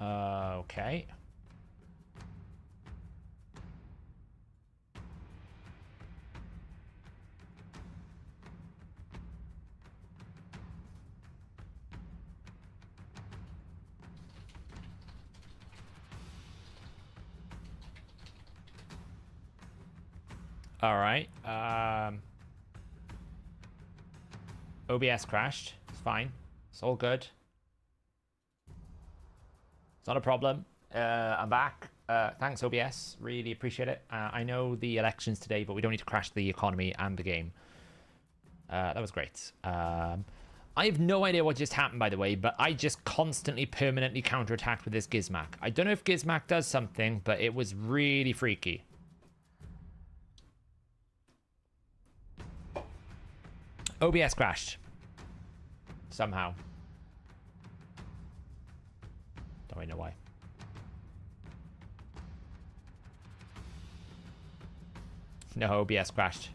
Okay. All right. OBS crashed. It's fine. It's all good. It's not a problem. I'm back. Thanks, OBS. Really appreciate it. I know the election's today, but we don't need to crash the economy and the game. That was great. I have no idea what just happened, by the way, but I just constantly, permanently counterattacked with this Gizmac. I don't know if Gizmac does something, but it was really freaky. OBS crashed. Somehow. Don't really know why. No, OBS crashed.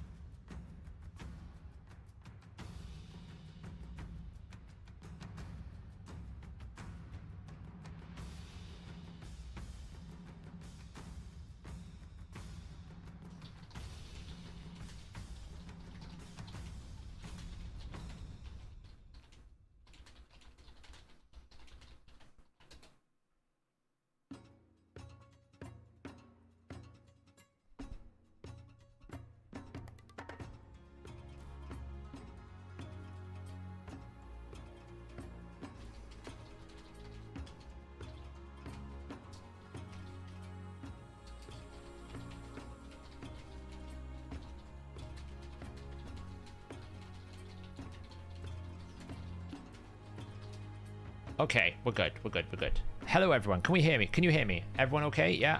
Okay, we're good. We're good. We're good. Hello, everyone. Can we hear me? Can you hear me? Everyone okay? Yeah.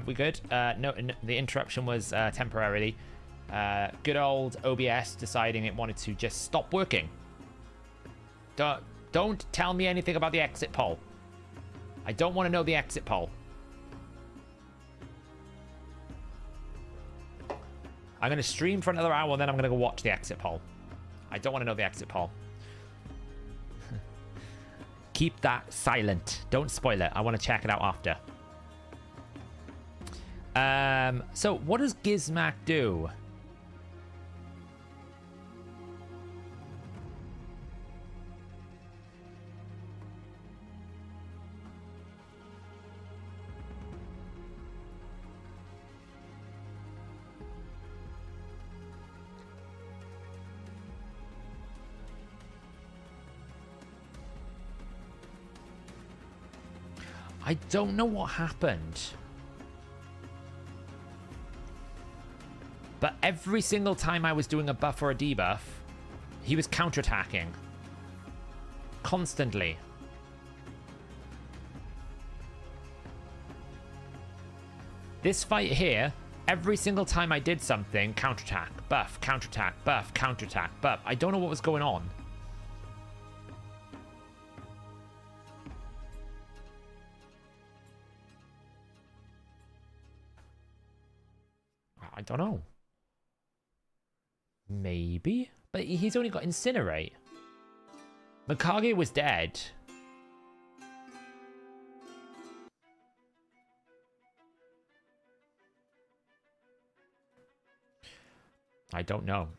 We good? No, the interruption was temporarily. Good old OBS deciding it wanted to just stop working. Don't tell me anything about the exit poll. I don't want to know the exit poll. I'm going to stream for another hour, and then I'm going to go watch the exit poll. I don't want to know the exit poll. Keep that silent. Don't spoil it. I want to check it out after. So what does Gizmac do? I don't know what happened. But every single time I was doing a buff or a debuff, he was counterattacking. Constantly. This fight here, every single time I did something, counterattack, buff, counterattack, buff, counterattack, buff. I don't know what was going on. I don't know. Maybe? But he's only got Incinerate. Mikage was dead. I don't know.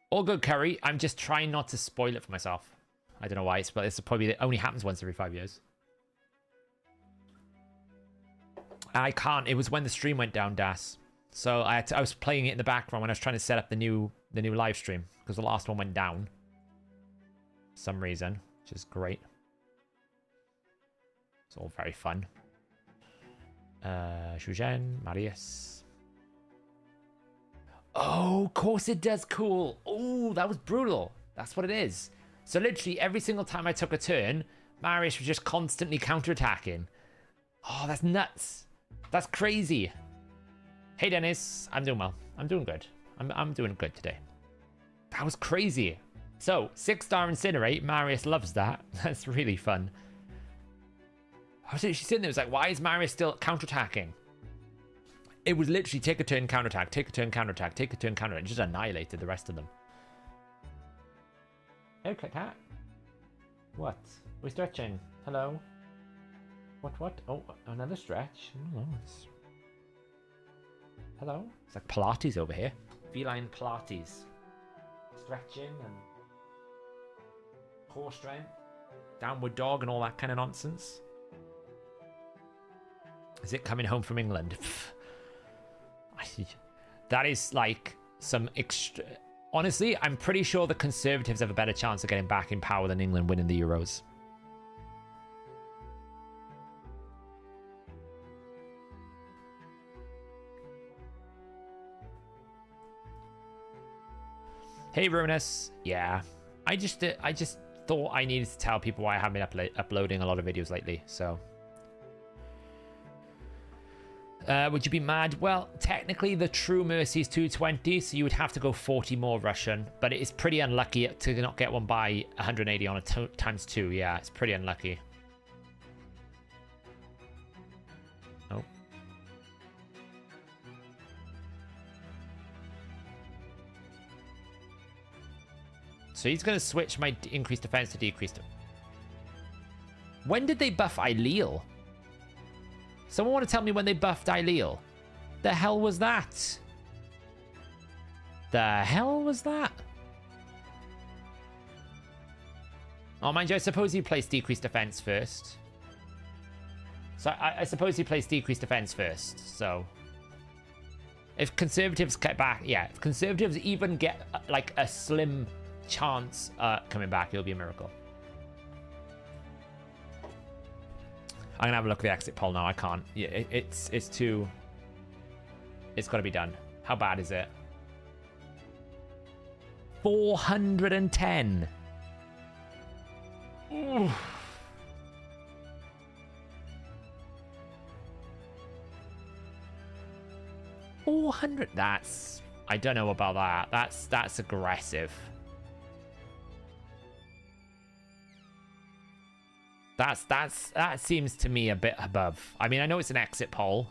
All good, Curry. I'm just trying not to spoil it for myself. I don't know why, but this probably only happens once every 5 years. I can't. It was when the stream went down, Das. So I was playing it in the background when I was trying to set up the new live stream because the last one went down for some reason, which is great. It's all very fun. Shuzhen, Marius. Oh, of course it does. Cool. Oh, that was brutal. That's what it is. So literally every single time I took a turn, Marius was just constantly counterattacking. Oh, that's nuts. That's crazy. Hey, Dennis. I'm doing well. I'm doing good. I'm doing good today. That was crazy. So, 6-star Incinerate. Marius loves that. That's really fun. I was literally sitting there. It was like, why is Marius still counterattacking? It was literally take a turn, counterattack, take a turn, counterattack, take a turn, counterattack. It just annihilated the rest of them. Okay, cat. What? We're stretching. Hello? What? Oh, another stretch? Oh, hello? It's like Pilates over here. Feline Pilates. Stretching and core strength. Downward dog and all that kind of nonsense. Is it coming home from England? That is like some extra... Honestly, I'm pretty sure the Conservatives have a better chance of getting back in power than England winning the Euros. Hey, Ruinous. Yeah. I just thought I needed to tell people why I haven't been uploading a lot of videos lately, so... would you be mad? Well, technically the true mercy is 220, so you would have to go 40 more Russian, but it is pretty unlucky to not get one by 180 on a times 2. Yeah, it's pretty unlucky. Oh. So he's going to switch my increased defense to decreased. When did they buff Aileel? Someone want to tell me when they buffed Aileel? The hell was that? The hell was that? Oh, mind you, I suppose he placed decreased defense first. So I suppose he placed decreased defense first, so... If Conservatives get back... Yeah, if Conservatives even get, like, a slim chance coming back, it'll be a miracle. I'm gonna have a look at the exit poll now. I can't. Yeah, it's too... It's got to be done. How bad is it? 410. Oof. 400. That's... I don't know about that. That's aggressive. That seems to me a bit above. I mean, I know it's an exit poll.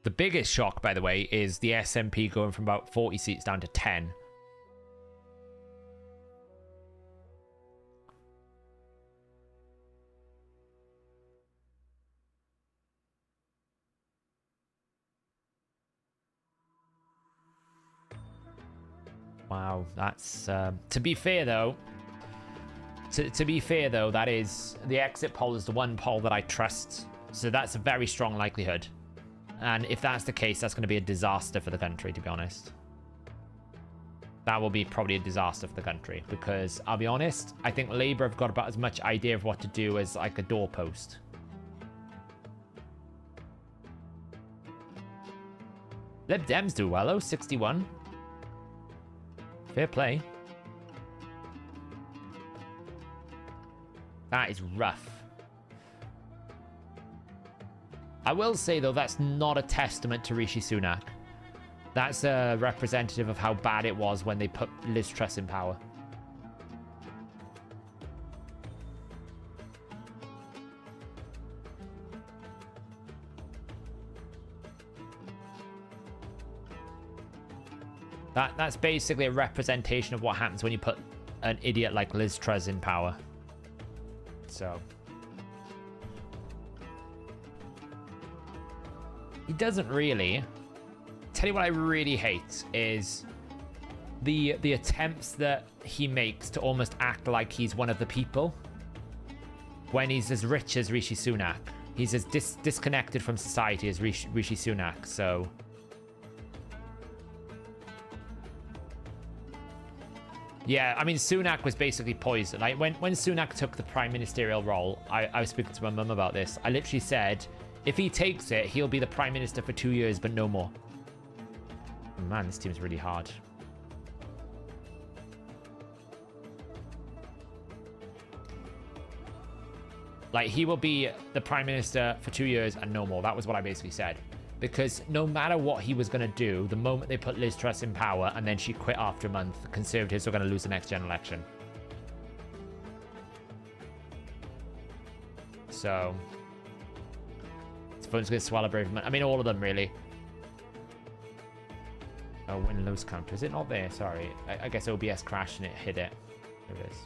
The biggest shock, by the way, is the SMP going from about 40 seats down to 10. Wow, that's to be fair though. To be fair though, that is the exit poll is the one poll that I trust. So that's a very strong likelihood. And if that's the case, that's going to be a disaster for the country, to be honest. That will be probably a disaster for the country because I'll be honest, I think Labour have got about as much idea of what to do as like a doorpost. Lib Dems do well though, 61. Fair play. That is rough. I will say, though, that's not a testament to Rishi Sunak. That's a representative of how bad it was when they put Liz Truss in power. That's basically a representation of what happens when you put an idiot like Liz Truss in power. So... He doesn't really. Tell you what I really hate is the attempts that he makes to almost act like he's one of the people. When he's as rich as Rishi Sunak. He's as disconnected from society as Rishi Sunak, so... Yeah, I mean, Sunak was basically poisoned. Like, when Sunak took the prime ministerial role, I was speaking to my mum about this. I literally said, if he takes it, he'll be the prime minister for 2 years, but no more. Man, this team's really hard. Like, he will be the prime minister for 2 years and no more. That was what I basically said. Because no matter what he was going to do, the moment they put Liz Truss in power and then she quit after a month, the Conservatives are going to lose the next general election. So... phone's going to swallow bereavement. I mean, all of them, really. Oh, win-lose counter. Is it not there? Sorry. I guess OBS crashed and it hit it. There it is.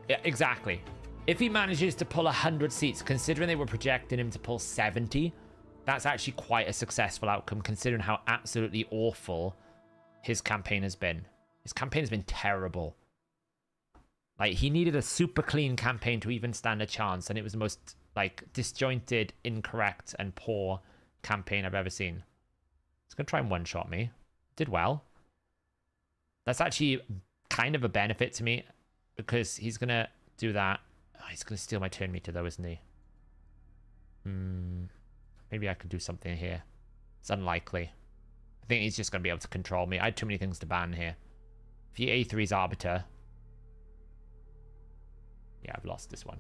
Yeah, exactly. If he manages to pull 100 seats, considering they were projecting him to pull 70, that's actually quite a successful outcome, considering how absolutely awful his campaign has been. His campaign has been terrible. Like, he needed a super clean campaign to even stand a chance, and it was the most, like, disjointed, incorrect, and poor campaign I've ever seen. He's going to try and one-shot me. Did well. That's actually kind of a benefit to me, because he's going to do that. Oh, he's going to steal my turn meter, though, isn't he? Maybe I could do something here. It's unlikely. I think he's just going to be able to control me. I had too many things to ban here. If he A3's Arbiter... Yeah, I've lost this one.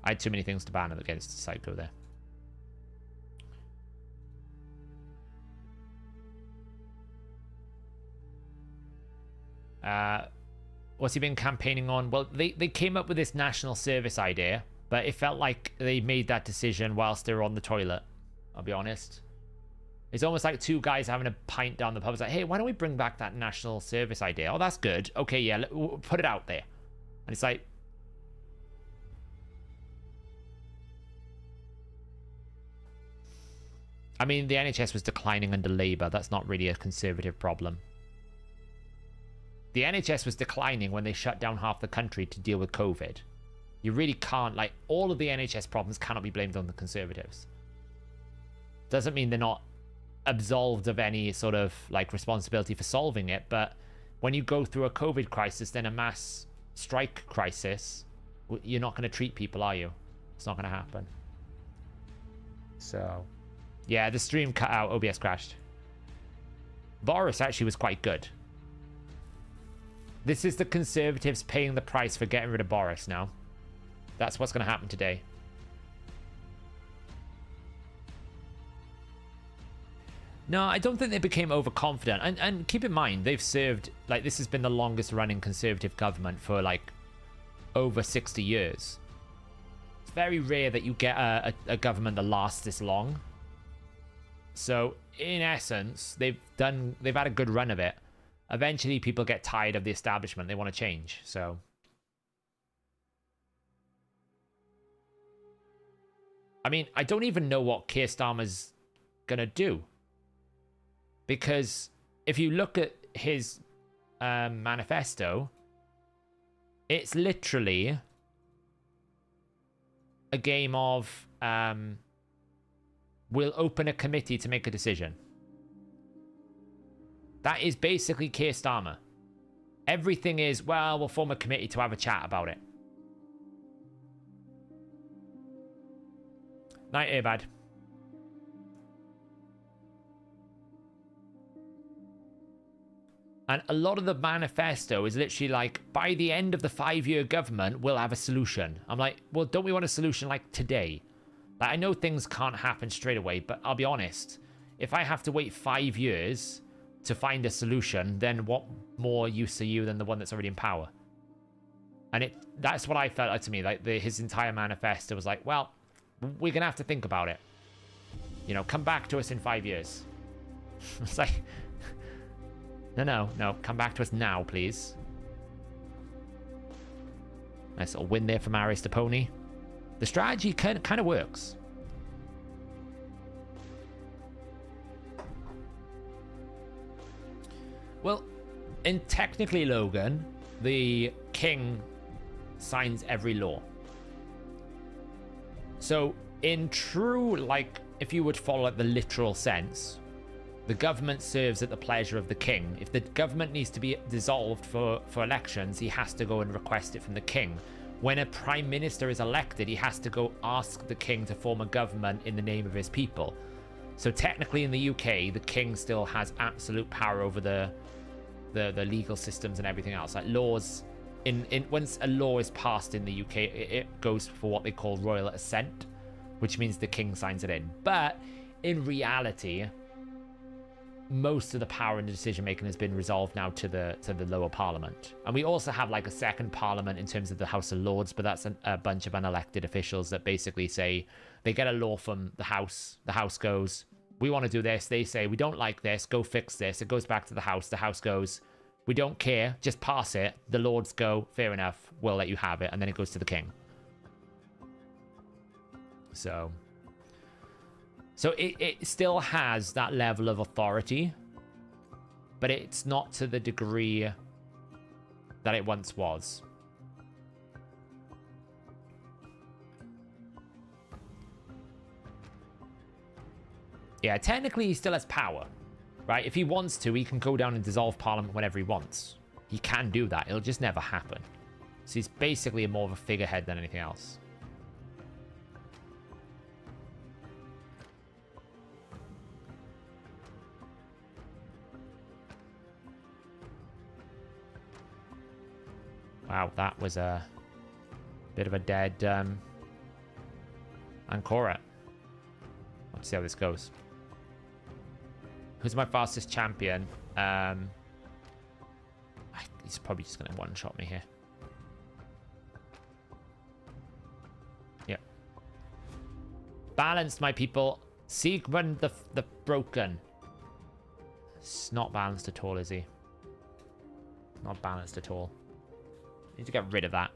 I had too many things to ban against Psycho there. What's he been campaigning on? Well, they came up with this national service idea, but it felt like they made that decision whilst they were on the toilet. I'll be honest. It's almost like two guys having a pint down the pub. It's like, hey, why don't we bring back that national service idea? Oh, that's good. Okay, yeah, we'll put it out there. And it's like... I mean, the NHS was declining under Labour. That's not really a Conservative problem. The NHS was declining when they shut down half the country to deal with COVID. You really can't, like, all of the NHS problems cannot be blamed on the Conservatives. Doesn't mean they're not absolved of any sort of, like, responsibility for solving it, but when you go through a COVID crisis, then a mass strike crisis, you're not going to treat people, are you? It's not going to happen. So, yeah, the stream cut out, OBS crashed. Boris actually was quite good. This is the Conservatives paying the price for getting rid of Boris now. That's what's going to happen today. No, I don't think they became overconfident. And keep in mind, they've served, like, this has been the longest running Conservative government for, like, over 60 years. It's very rare that you get a government that lasts this long. So, in essence, they've had a good run of it. Eventually, people get tired of the establishment. They want to change, so... I mean, I don't even know what Keir Starmer's gonna do. Because if you look at his manifesto, it's literally a game of we'll open a committee to make a decision. That is basically Keir Starmer. Everything is, well, we'll form a committee to have a chat about it. Night, Airbad. And a lot of the manifesto is literally like, by the end of the 5-year government, we'll have a solution. I'm like, well, don't we want a solution like today? Like, I know things can't happen straight away, but I'll be honest. If I have to wait 5 years to find a solution, then what more use are you than the one that's already in power? And that's what I felt like to me. Like, his entire manifesto was like, well, we're going to have to think about it. You know, come back to us in 5 years. It's like... No. Come back to us now, please. Nice little win there from Aris the Pony. The strategy kind of works. Well, technically, Logan, the king signs every law. So, in true, like, if you would follow the literal sense... The government serves at the pleasure of the king. If the government needs to be dissolved for elections, he has to go and request it from the king. When a prime minister is elected, he has to go ask the king to form a government in the name of his people. So technically in the UK, the king still has absolute power over the legal systems and everything else. Like laws, once a law is passed in the UK, it goes for what they call royal assent, which means the king signs it in. But in reality... most of the power and the decision making has been resolved now to the lower parliament. And we also have like a second parliament in terms of the House of Lords, but that's a bunch of unelected officials that basically say they get a law from the House goes, we want to do this. They say, we don't like this, go fix this. It goes back to the House goes, we don't care, just pass it. The Lords go, fair enough, we'll let you have it. And then it goes to the king. So it still has that level of authority, but it's not to the degree that it once was. Yeah, technically he still has power, right? If he wants to, he can go down and dissolve Parliament whenever he wants. He can do that. It'll just never happen. So he's basically more of a figurehead than anything else. Wow, that was a bit of a dead Ancora. Let's see how this goes. Who's my fastest champion? He's probably just going to one-shot me here. Yep. Balanced, my people. Siegmund the Broken. It's not balanced at all, is he? Not balanced at all. Need to get rid of that.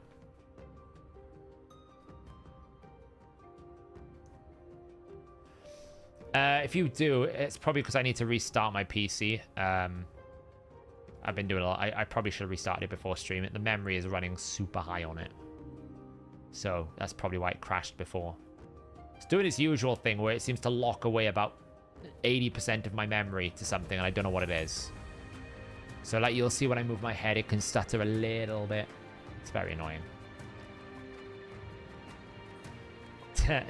If you do, it's probably because I need to restart my PC. I've been doing a lot. I probably should have restarted it before streaming. The memory is running super high on it. So that's probably why it crashed before. It's doing its usual thing where it seems to lock away about 80% of my memory to something and I don't know what it is. So like you'll see when I move my head, it can stutter a little bit. It's very annoying.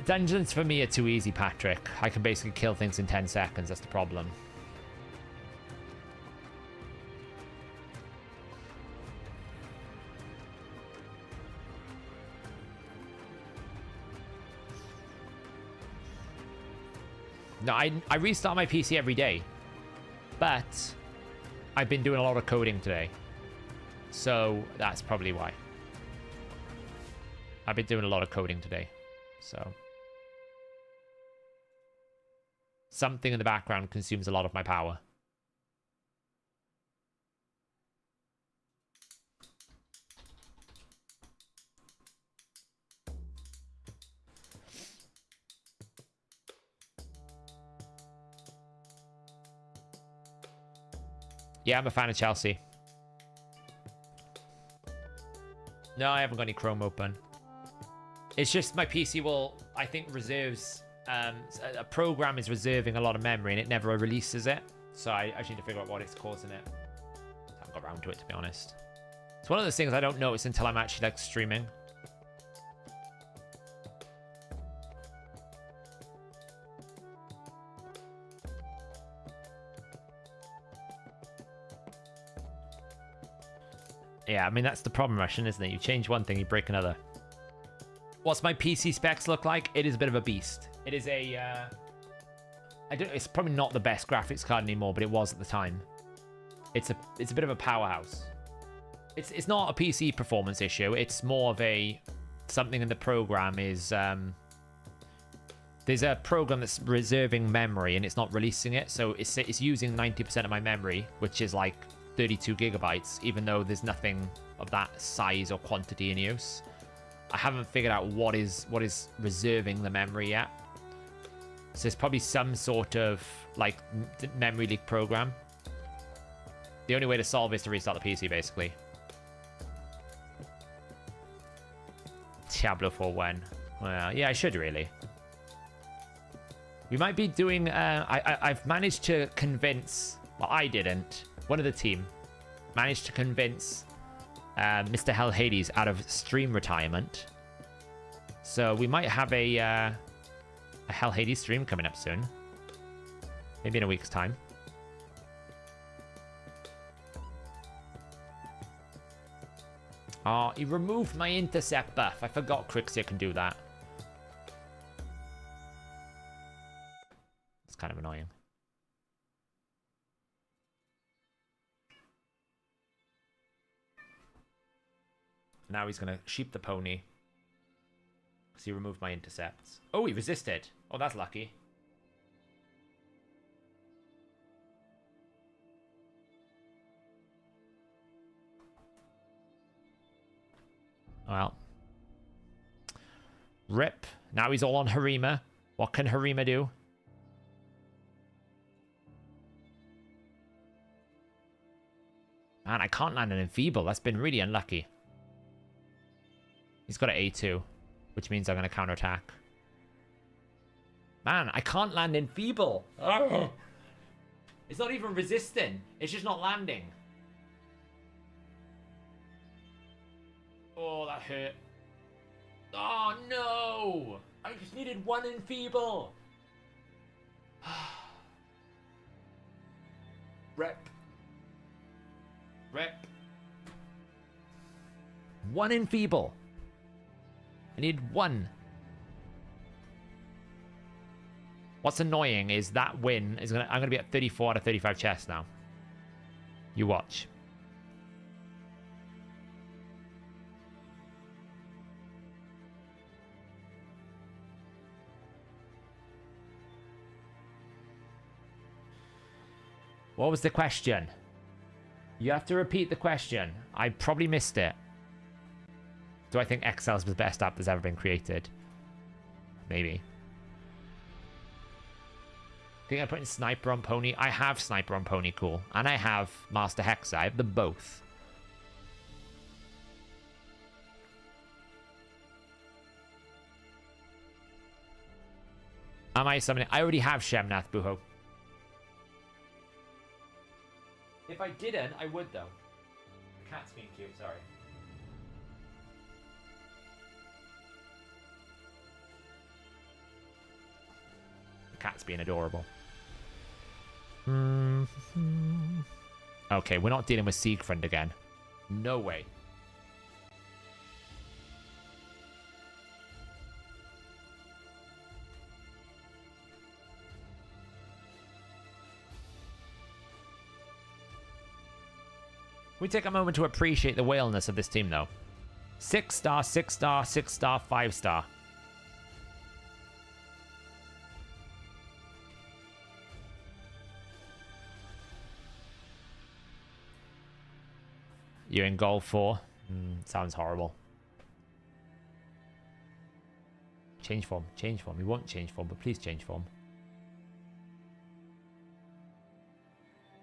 Dungeons for me are too easy, Patrick. I can basically kill things in 10 seconds. That's the problem. No, I restart my PC every day. But I've been doing a lot of coding today. So that's probably why. I've been doing a lot of coding today. So something in the background consumes a lot of my power. Yeah, I'm a fan of Chelsea. No, I haven't got any Chrome open. It's just my PC will, I think, reserves, a program is reserving a lot of memory and it never releases it. So I just need to figure out what it's causing it. I haven't got around to it, to be honest. It's one of those things I don't notice until I'm actually like streaming. Yeah, I mean, that's the problem, Russian, isn't it? You change one thing, you break another. What's my PC specs look like? It is a bit of a beast. It is a, it's probably not the best graphics card anymore, but it was at the time. It's a bit of a powerhouse. It's not a PC performance issue. It's more of a, something in the program is, there's a program that's reserving memory and it's not releasing it. So it's using 90% of my memory, which is like 32 gigabytes, even though there's nothing of that size or quantity in use. I haven't figured out what is reserving the memory yet. So it's probably some sort of like memory leak program. The only way to solve it is to restart the PC, basically. Diablo 4 when? Well, yeah, I should really. We might be doing... I've managed to convince... Well, I didn't. One of the team managed to convince Mr. Hell Hades out of stream retirement. So we might have a Hell Hades stream coming up soon. Maybe in a week's time. Oh, he removed my intercept buff. I forgot Crixia can do that. It's kind of annoying. Now he's going to sheep the pony. Because he removed my intercepts. Oh, he resisted. Oh, that's lucky. Well. Rip. Now he's all on Harima. What can Harima do? Man, I can't land an enfeeble. That's been really unlucky. He's got an A2, which means I'm going to counterattack. Man, I can't land enfeeble. Oh. It's not even resisting. It's just not landing. Oh, that hurt. Oh, no. I just needed one enfeeble. Rep. Rep. One enfeeble. I need one. What's annoying is that win is I'm gonna be at 34 out of 35 chests now. You watch. What was the question? You have to repeat the question. I probably missed it. Do I think Excel's the best app that's ever been created? Maybe. Think I put in Sniper on Pony? I have Sniper on Pony, cool. And I have Master Hexa. I have them both. Am I summoning? I already have Shemnath Buho. If I didn't, I would though. The cat's being cute, sorry. The cat's being adorable. Okay, we're not dealing with Siegfried again. No way. We take a moment to appreciate the whaleness of this team, though. 6-star, 6-star, 6-star, 5-star. You're in goal 4. Sounds horrible. Change form, change form. We won't change form, but please change form.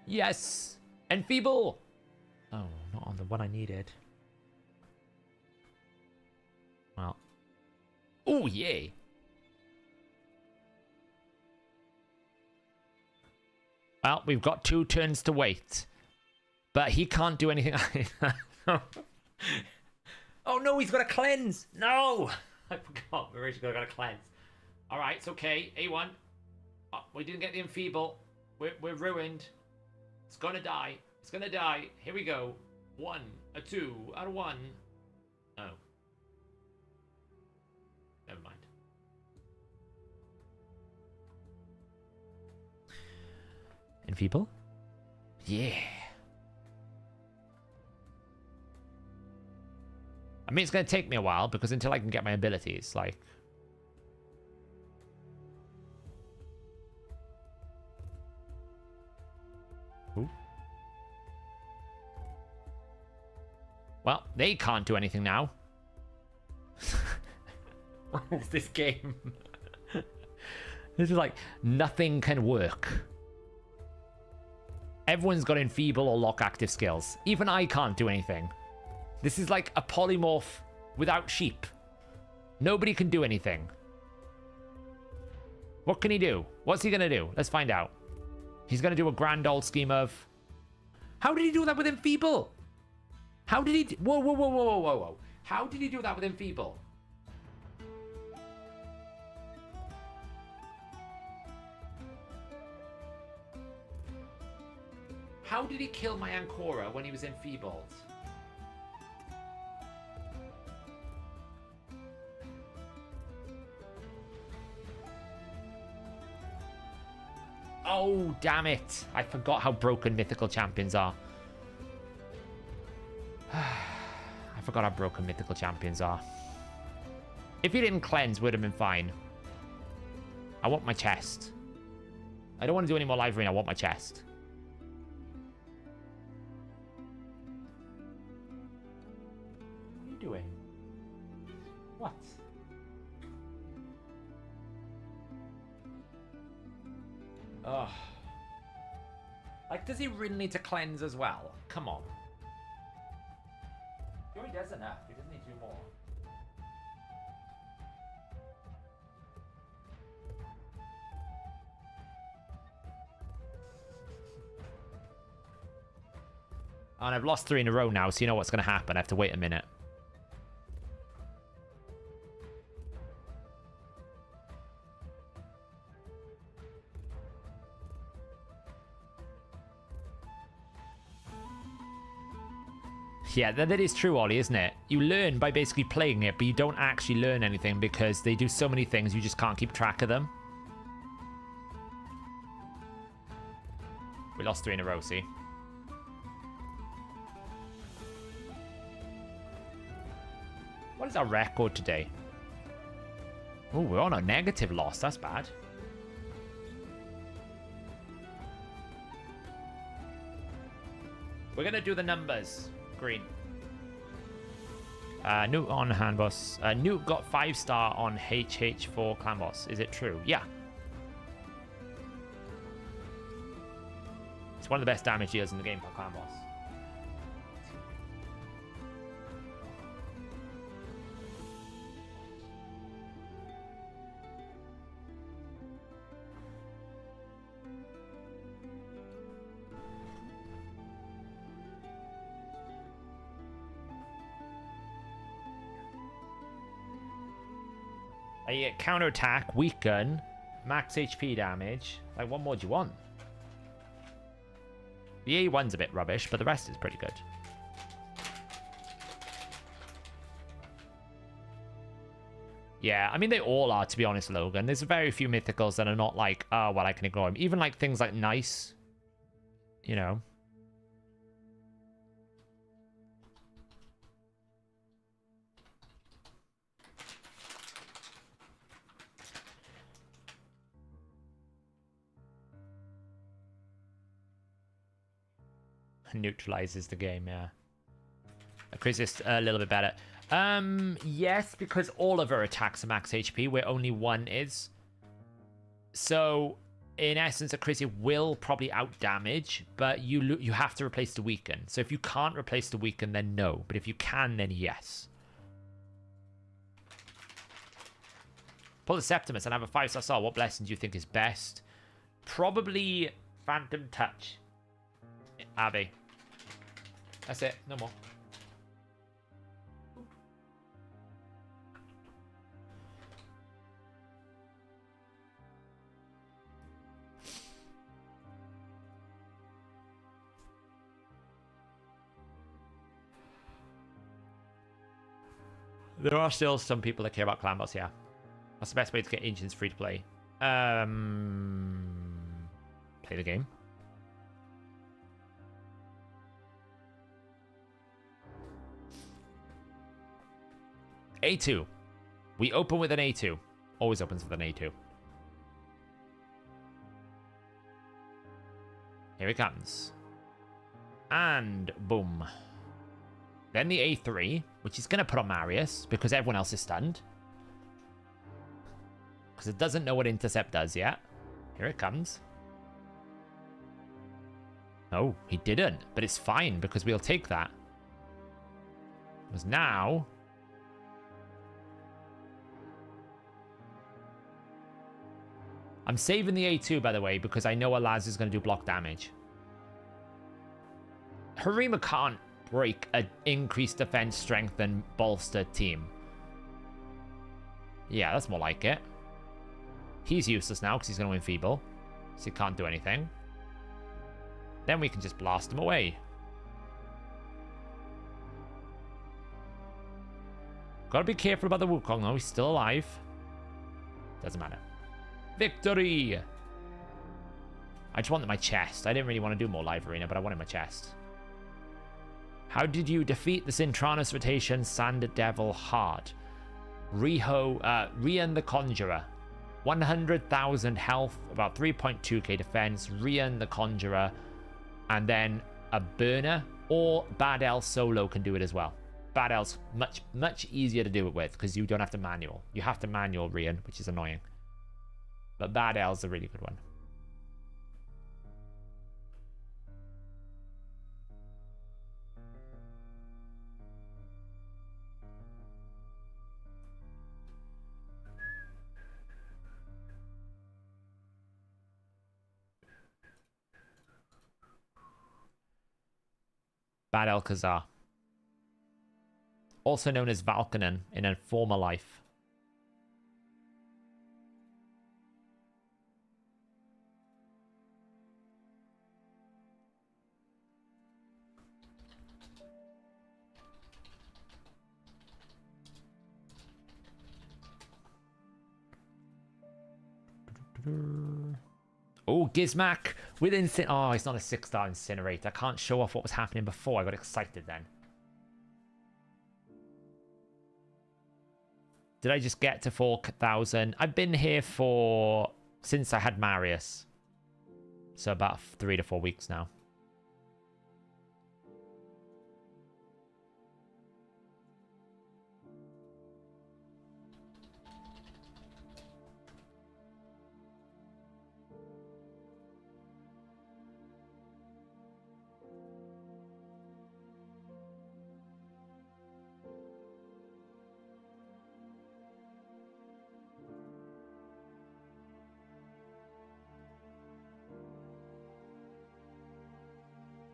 Yes! Enfeeble! Oh, not on the one I needed. Well. Oh, yay! Well, we've got 2 turns to wait. But he can't do anything. Oh no, he's got a cleanse! No! I forgot. We've got a cleanse. Alright, it's okay. A1. Oh, we didn't get the enfeeble. We're ruined. It's gonna die. It's gonna die. Here we go. 1, a 2, out of 1. Oh. Never mind. Enfeeble? Yeah. I mean, it's going to take me a while because until I can get my abilities, like... Ooh. Well, they can't do anything now. What is this game? This is like, nothing can work. Everyone's got enfeeble or lock active skills. Even I can't do anything. This is like a polymorph without sheep. Nobody can do anything. What can he do? What's he going to do? Let's find out. He's going to do a grand old scheme of... How did he do that with enfeeble? How did he... Whoa, whoa, whoa, whoa, whoa, whoa, whoa. How did he do that with enfeeble? How did he kill my Ancora when he was enfeebled? Oh, damn it. I forgot how broken mythical champions are. I forgot how broken mythical champions are. If he didn't cleanse, would have been fine. I want my chest. I don't want to do any more live arena. I want my chest. What are you doing? What? Oh. Like, does he really need to cleanse as well? Come on. He already does enough. He doesn't need to do more. And I've lost 3 in a row now, so you know what's going to happen. I have to wait a minute. Yeah, that is true, Ollie, isn't it? You learn by basically playing it, but you don't actually learn anything because they do so many things, you just can't keep track of them. We lost 3 in a row, see? What is our record today? Oh, we're on a negative loss. That's bad. We're going to do the numbers. Green. Newt on hand boss. Newt got 5-star on HH4 clan boss. Is it true? Yeah. It's one of the best damage deals in the game for clan boss. You get counter attack, weaken, max HP damage. Like, what more do you want? The A1's a bit rubbish, but the rest is pretty good. Yeah, I mean, they all are, to be honest, Logan. There's very few mythicals that are not like, oh, well, I can ignore them. Even like things like nice, you know. Neutralizes the game, yeah. Chris is a little bit better. Yes, because all of our attacks are max HP, where only one is. So, in essence, a Chris will probably out damage, but you have to replace the weaken. So if you can't replace the weaken, then no. But if you can, then yes. Pull the Septimus and have a 5-star soul. What blessing do you think is best? Probably Phantom Touch. Abby. That's it. No more. There are still some people that care about clan boss, yeah. That's the best way to get engines free to play. Play the game. A2. We open with an A2. Always opens with an A2. Here it comes. And boom. Then the A3, which is going to put on Marius, because everyone else is stunned. Because it doesn't know what intercept does yet. Here it comes. Oh, he didn't. But it's fine, because we'll take that. Because now... I'm saving the A2, by the way, because I know Alaz is going to do block damage. Harima can't break an increased defense strength and bolster team. Yeah, that's more like it. He's useless now because he's going to enfeeble. So he can't do anything. Then we can just blast him away. Gotta be careful about the Wukong though, he's still alive. Doesn't matter. Victory! I just wanted my chest. I didn't really want to do more live arena, but I wanted my chest. How did you defeat the Cintranos rotation Sand Devil hard? Rian the Conjurer. 100,000 health, about 3.2k defense, Rian the Conjurer, and then a burner, or Bad L solo can do it as well. Bad L's much easier to do it with because you don't have to manual. You have to manual Rian, which is annoying. But Bad L's a really good one. Bad Alcazar. Also known as Valkanen in a former life. Oh, Gizmac with Incin... Oh, it's not a 6-star Incinerate. I can't show off what was happening before. I got excited then. Did I just get to 4,000? I've been here for... since I had Marius. So about 3 to 4 weeks now.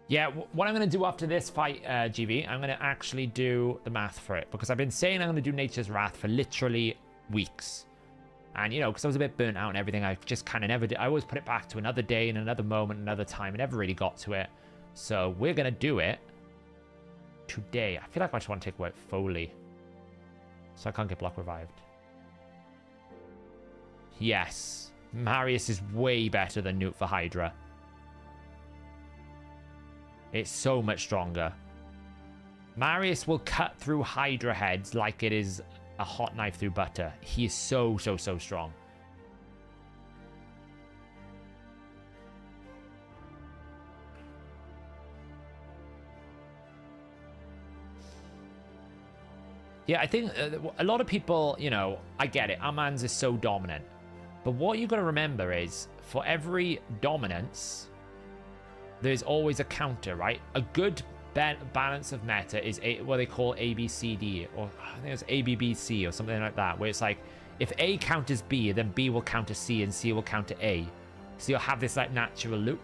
Yeah, what I'm going to do after this fight, GB, I'm going to actually do the math for it. Because I've been saying I'm going to do Nature's Wrath for literally weeks. And, you know, because I was a bit burnt out and everything, I just kind of never did. I always put it back to another day and another moment, another time. I never really got to it. So we're going to do it today. I feel like I just want to take away Foley. So I can't get block revived. Yes. Marius is way better than Newt for Hydra. It's so much stronger. Marius will cut through Hydra heads like it is a hot knife through butter. He is so strong. Yeah, I think a lot of people, you know, I get it. Armand's is so dominant. But what you got to remember is, for every dominance, there's always a counter, right? A good balance of meta is what they call ABCD, or I think it's ABBC or something like that, where it's like, if A counters B, then B will counter C, and C will counter A. So you'll have this like natural loop.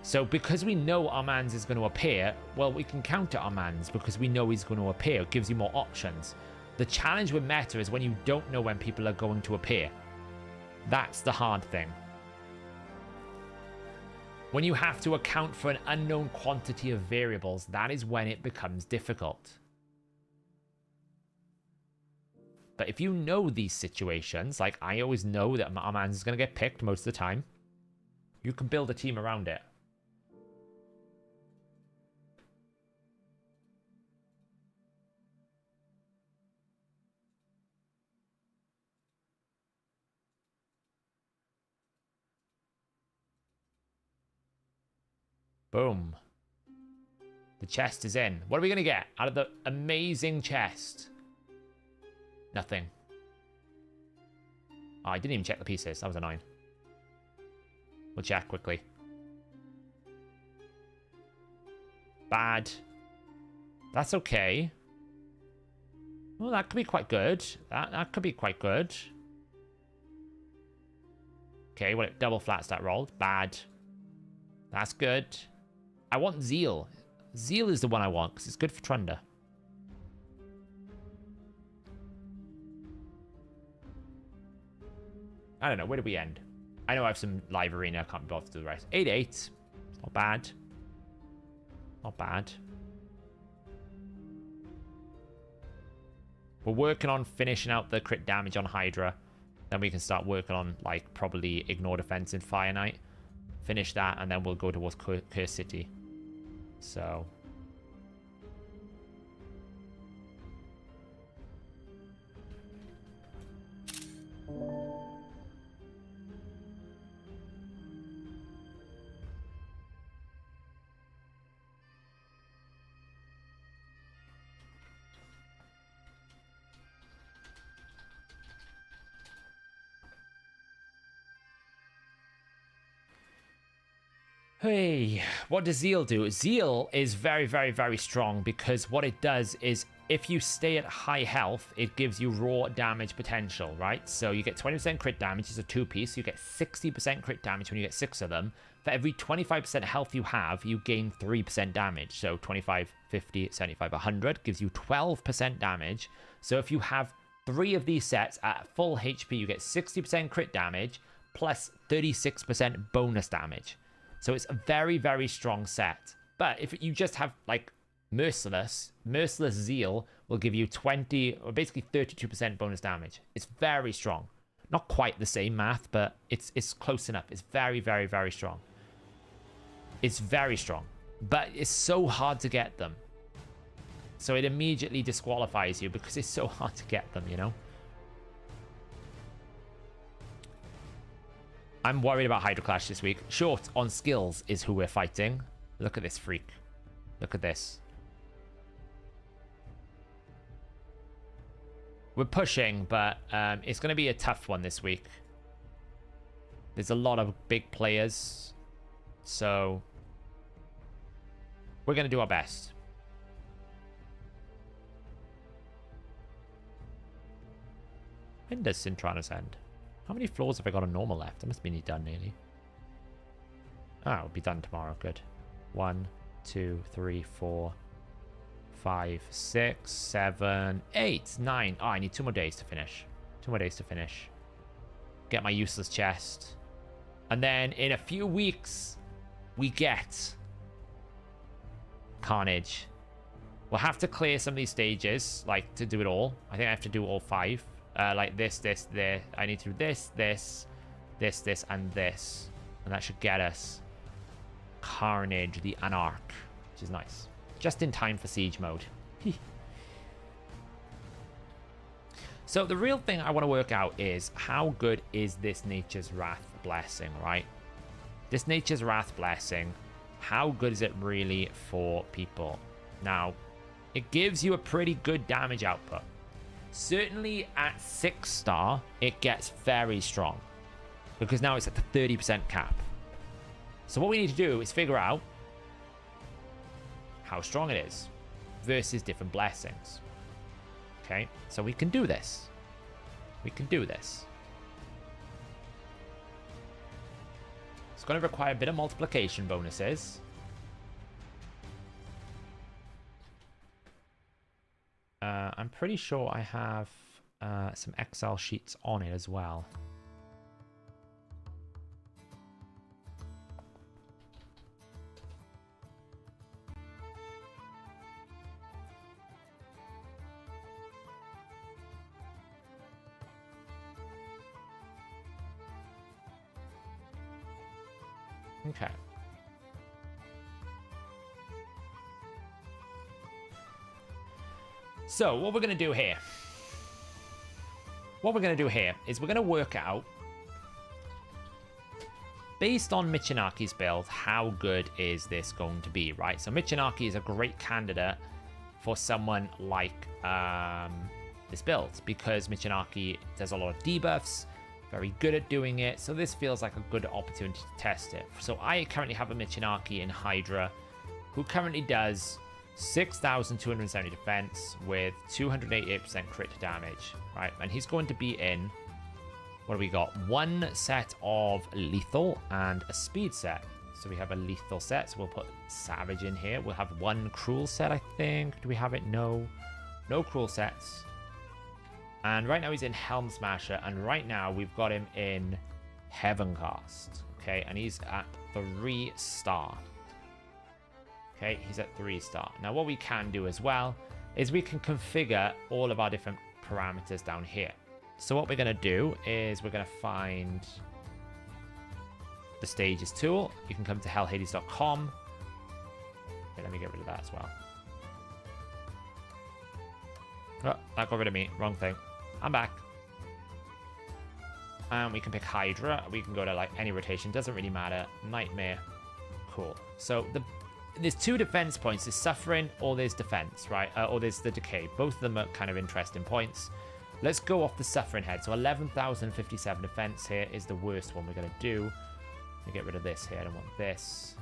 So because we know Armand's is going to appear, well, we can counter Armand's because we know he's going to appear. It gives you more options. The challenge with meta is when you don't know when people are going to appear. That's the hard thing. When you have to account for an unknown quantity of variables, that is when it becomes difficult. But if you know these situations, like I always know that Armand's is going to get picked most of the time, you can build a team around it. Boom. The chest is in. What are we going to get out of the amazing chest? Nothing. Oh, I didn't even check the pieces. That was annoying. We'll check quickly. Bad. That's okay. Well, that could be quite good. That could be quite good. Okay, well, it double flats that rolled. Bad. That's good. I want Zeal. Zeal is the one I want because it's good for Trunder. I don't know. Where did we end? I know I have some live arena. I can't be bothered to do the rest. 8-8. It's not bad. Not bad. We're working on finishing out the crit damage on Hydra. Then we can start working on, like, probably Ignore Defense in Fire Knight. Finish that, and then we'll go towards Curse City. So, Hey, what does Zeal do? Zeal is very, very, very strong because what it does is if you stay at high health, it gives you raw damage potential, right? So you get 20% crit damage, it's a 2-piece, so you get 60% crit damage when you get 6 of them. For every 25% health you have, you gain 3% damage. So 25, 50, 75, 100 gives you 12% damage. So if you have 3 of these sets at full HP, you get 60% crit damage plus 36% bonus damage. So it's a very, very strong set. But if you just have, like, Merciless Zeal will give you 20, or basically 32% bonus damage. It's very strong. Not quite the same math, but it's close enough. It's very, very, very strong. It's very strong. But it's so hard to get them. So it immediately disqualifies you because it's so hard to get them, you know? I'm worried about Hydra Clash this week. Short on skills is who we're fighting. Look at this freak. Look at this. We're pushing, but it's going to be a tough one this week. There's a lot of big players. So we're going to do our best. When does Sintranos end? How many floors have I got on normal left? I must be done nearly. Ah, it'll be done tomorrow. Good. 1, 2, 3, 4, 5, 6, 7, 8, 9. Oh, I need 2 more days to finish. 2 more days to finish. Get my useless chest. And then in a few weeks, we get Carnage. We'll have to clear some of these stages, like, to do it all. I think I have to do all 5. Like this, there. I need to do this, and this. And that should get us Carnage, the Anarch, which is nice. Just in time for siege mode. So the real thing I want to work out is how good is this Nature's Wrath Blessing, right? This Nature's Wrath Blessing, how good is it really for people? Now, it gives you a pretty good damage output. Certainly at 6-star, it gets very strong because now it's at the 30% cap. So what we need to do is figure out how strong it is versus different blessings. Okay, so we can do this. We can do this. It's going to require a bit of multiplication bonuses. I'm pretty sure I have some Excel sheets on it as well. Okay. So what we're going to do here, is we're going to work out, based on Michinaki's build, how good is this going to be, right? So Michinaki is a great candidate for someone like this build because Michinaki does a lot of debuffs, very good at doing it. So this feels like a good opportunity to test it. So I currently have a Michinaki in Hydra who currently does 6,270 defense with 288% crit damage, right? And he's going to be in, what do we got? 1 set of lethal and a speed set. So we have a lethal set, so we'll put Savage in here. We'll have 1 cruel set, I think. Do we have it? No. No cruel sets. And right now he's in Helm Smasher, and right now we've got him in Heavencast, okay? And he's at 3-star. Okay, he's at 3-star. Now what we can do as well is we can configure all of our different parameters down here. So what we're going to do is we're going to find the stages tool. You can come to hellhades.com. Okay, let me get rid of that as well. Oh, that got rid of me. Wrong thing. I'm back. And we can pick Hydra. We can go to like any rotation. Doesn't really matter. Nightmare. Cool. So there's 2 defense points. There's Suffering or there's defense, right? Or there's the Decay. Both of them are kind of interesting points. Let's go off the Suffering head. So 11,057 defense here is the worst one we're going to do. Let me get rid of this here. I don't want this.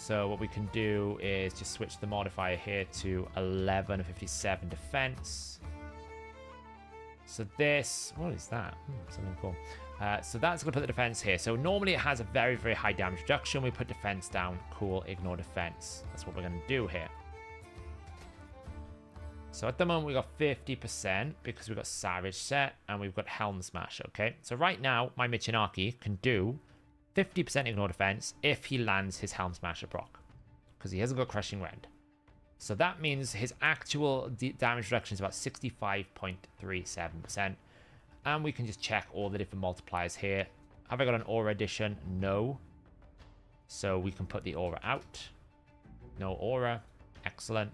So what we can do is just switch the modifier here to 1157 defense. So this, what is that? Something cool. So that's going to put the defense here. So normally it has a very, very high damage reduction. We put defense down. Cool. Ignore defense. That's what we're going to do here. So at the moment, we've got 50% because we've got Savage set and we've got Helm Smash, okay? So right now, my Michinaki can do 50% ignore defense if he lands his Helm Smasher proc because he hasn't got Crushing Rend. So that means his actual damage reduction is about 65.37%. And we can just check all the different multipliers here. Have I got an Aura Edition? No. So we can put the Aura out. No Aura. Excellent.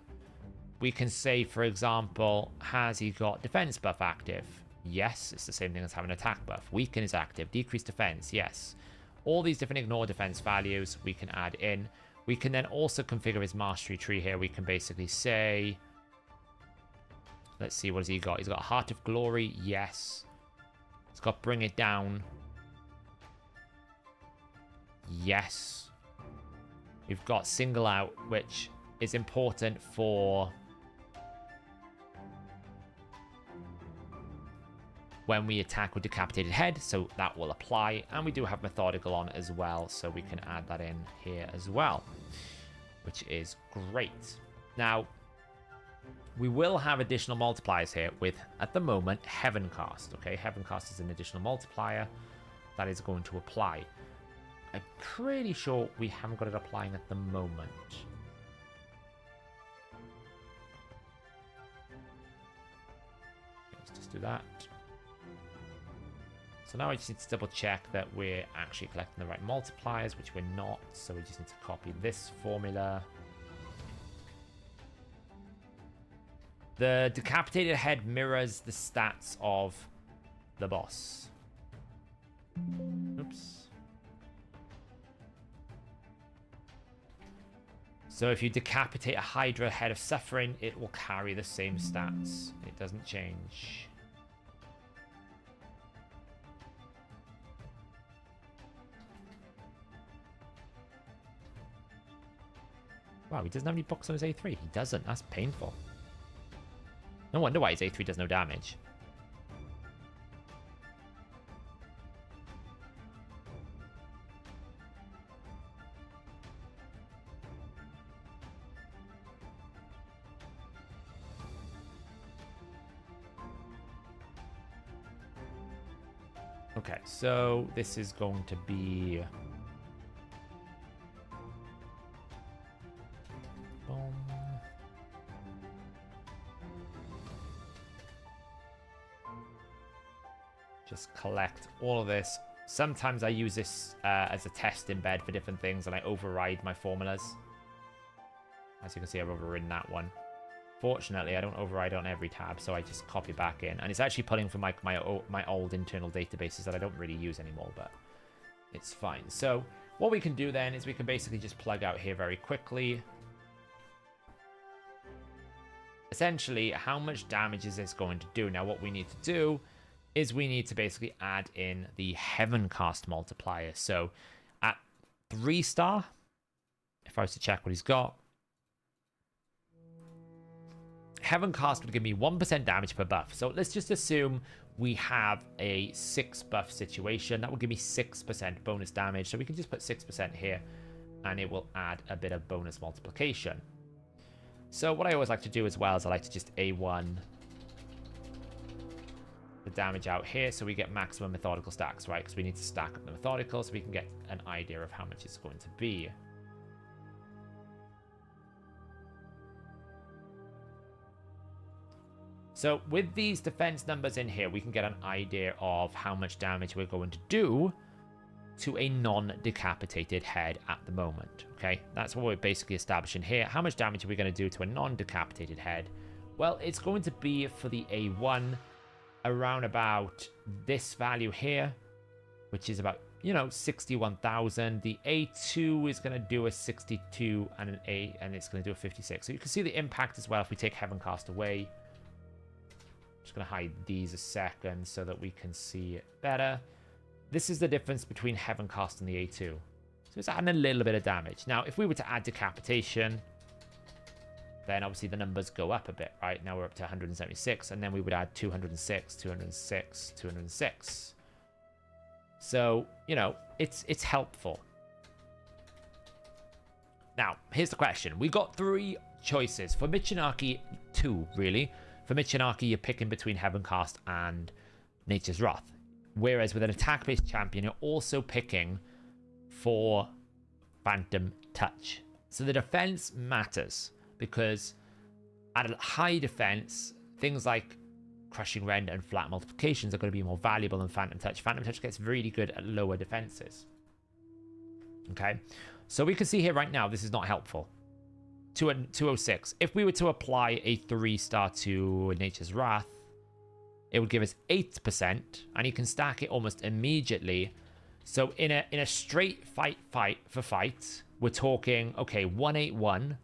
We can say, for example, has he got defense buff active? Yes, it's the same thing as having attack buff. Weaken is active. Decrease defense, yes. All these different ignore defense values we can add in. We can then also configure his mastery tree here. We can basically say, let's see, what has he got? He's got Heart of Glory, yes. He's got Bring It Down. Yes. We've got Single Out, which is important for when we attack with Decapitated Head, so that will apply. And we do have Methodical on as well, so we can add that in here as well, which is great. Now, we will have additional multipliers here with, at the moment, Heaven Cast. Okay, Heaven Cast is an additional multiplier that is going to apply. I'm pretty sure we haven't got it applying at the moment. Let's just do that. So now I just need to double check that we're actually collecting the right multipliers, which we're not. So we just need to copy this formula. The Decapitated Head mirrors the stats of the boss. Oops. So if you decapitate a Hydra Head of Suffering, it will carry the same stats. It doesn't change. Wow, he doesn't have any books on his A3. He doesn't. That's painful. No wonder why his A3 does no damage. Okay, so this is going to be... Just collect all of this. Sometimes I use this as a test embed for different things, and I override my formulas. As you can see, I've overridden that one. Fortunately, I don't override on every tab, so I just copy back in. And it's actually pulling from my old internal databases that I don't really use anymore, but it's fine. So what we can do then is we can basically just plug out here very quickly. Essentially, how much damage is this going to do? Now, what we need to do is we need to basically add in the Heaven Cast multiplier. So at 3-star, if I was to check what he's got, Heaven Cast would give me 1% damage per buff. So let's just assume we have a 6 buff situation. That would give me 6% bonus damage. So we can just put 6% here, and it will add a bit of bonus multiplication. So what I always like to do as well is I like to just A1 the damage out here, so we get maximum methodical stacks, right? Because we need to stack up the methodical so we can get an idea of how much it's going to be. So with these defense numbers in here, we can get an idea of how much damage we're going to do to a non-decapitated head at the moment, okay? That's what we're basically establishing here. How much damage are we going to do to a non-decapitated head? Well, it's going to be for the A1 around about this value here, which is about, 61,000. The A2 is going to do a 62 and an A, and it's going to do a 56. So you can see the impact as well if we take Heaven Cast away. Just going to hide these a second so that we can see it better. This is the difference between Heaven Cast and the A2. So it's adding a little bit of damage. Now, if we were to add decapitation, then obviously the numbers go up a bit, right? Now we're up to 176, and then we would add 206, 206, 206. So, you know, it's helpful. Now, here's the question. We got 3 choices. For Michinaki, 2, really. For Michinaki, you're picking between Heavencast and Nature's Wrath. Whereas with an attack-based champion, you're also picking for Phantom Touch. So the defense matters, because at a high defense, things like Crushing Rend and Flat Multiplications are going to be more valuable than Phantom Touch. Phantom Touch gets really good at lower defenses. Okay, so we can see here right now, this is not helpful. 206. If we were to apply a 3-star to Nature's Wrath, it would give us 8%, and you can stack it almost immediately. So in a straight fight, we're talking, okay, 181.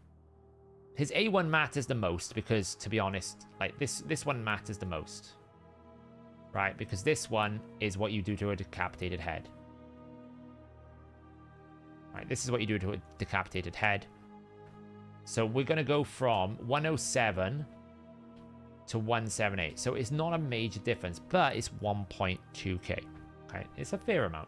His A1 matters the most because, to be honest, like this one matters the most, right? Because this one is what you do to a decapitated head. Right, this is what you do to a decapitated head. So we're going to go from 107 to 178. So it's not a major difference, but it's 1.2k. Okay, it's a fair amount.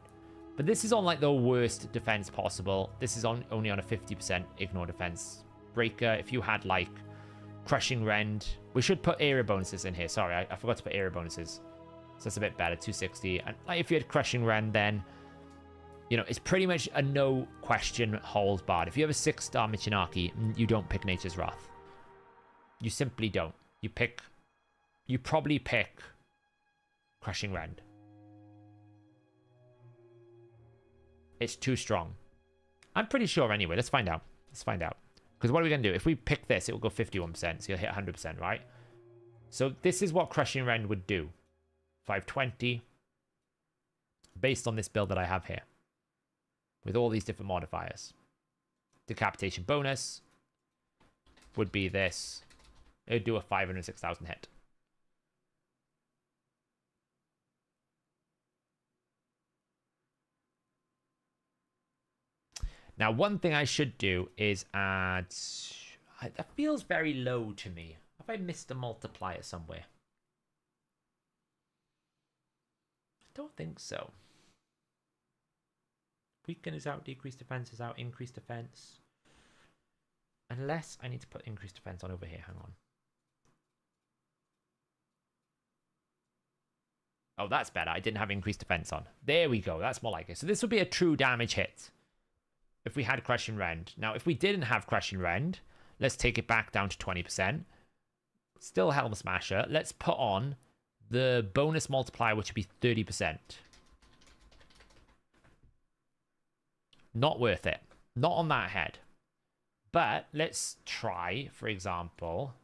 But this is on like the worst defense possible. This is only on a 50% ignore defense breaker. If you had like Crushing Rend, we should put area bonuses in here. Sorry, I forgot to put area bonuses. So that's a bit better, 260. And like, if you had Crushing Rend, then, you know, it's pretty much a no question holds barred. If you have a 6-star Michinaki, you don't pick Nature's Wrath. You simply don't. You probably pick Crushing Rend. It's too strong. I'm pretty sure anyway. Let's find out. Because what are we going to do? If we pick this, it will go 51%. So you'll hit 100%, right? So this is what Crushing Rend would do. 520. Based on this build that I have here. With all these different modifiers. Decapitation bonus would be this. It would do a 506,000 hit. Now, one thing I should do is add... That feels very low to me. Have I missed a multiplier somewhere? I don't think so. Weaken is out, decreased defense is out, increased defense. Unless I need to put increased defense on over here. Hang on. Oh, that's better. I didn't have increased defense on. There we go. That's more like it. So this would be a true damage hit. If we had Crushing Rend. Now, if we didn't have Crushing Rend, let's take it back down to 20%. Still Helm Smasher. Let's put on the bonus multiplier, which would be 30%. Not worth it. Not on that head. But let's try, for example...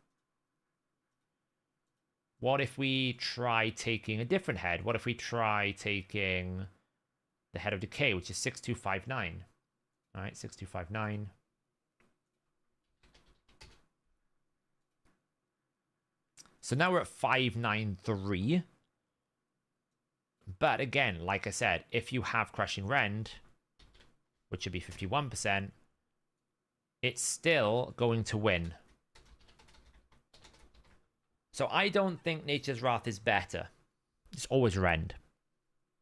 What if we try taking a different head? What if we try taking the Head of Decay, which is 6259? All right, 6259. So now we're at 593. But again, like I said, if you have Crushing Rend, which would be 51%, it's still going to win. So I don't think Nature's Wrath is better. It's always Rend.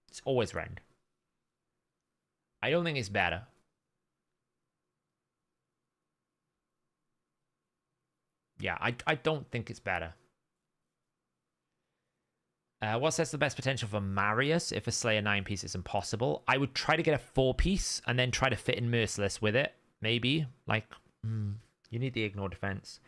It's always Rend. I don't think it's better. Yeah, I don't think it's better. What sets the best potential for Marius if a Slayer 9-piece is impossible? I would try to get a 4-piece and then try to fit in Merciless with it. Maybe. Like, you need the ignore defense.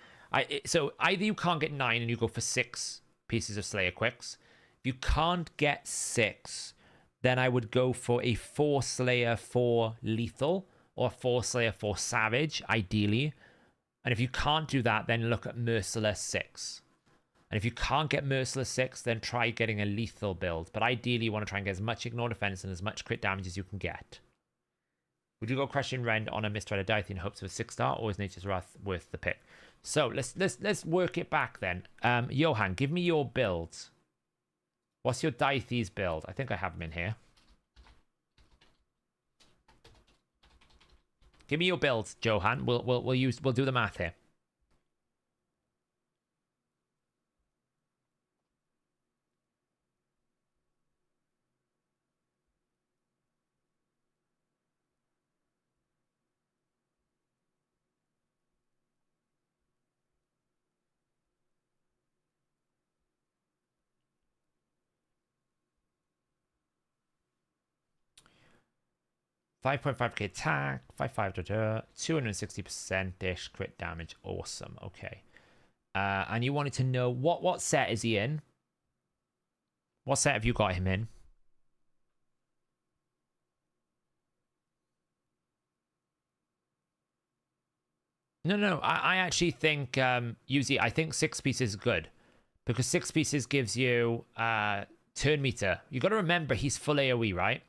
So either you can't get 9 and you go for 6 pieces of Slayer Quicks. If you can't get 6, then I would go for a 4 Slayer 4 Lethal or 4 Slayer 4 Savage, ideally. And if you can't do that, then look at Merciless 6. And if you can't get Merciless 6, then try getting a Lethal build. But ideally, you want to try and get as much ignore defense and as much crit damage as you can get. Would you go Crushing Rend on a Mistral Diethy in hopes of a 6-star, or is Nature's Wrath worth the pick? So let's work it back then. Johan, give me your build. What's your Diethy's build? I think I have them in here. Give me your build, Johan. We'll do the math here. $5.5k attack, 260%-ish crit damage. Awesome. Okay. And you wanted to know what set is he in? What set have you got him in? No. I actually think Yuzi, I think 6 pieces is good. Because 6 pieces gives you turn meter. You gotta remember he's full AoE, right?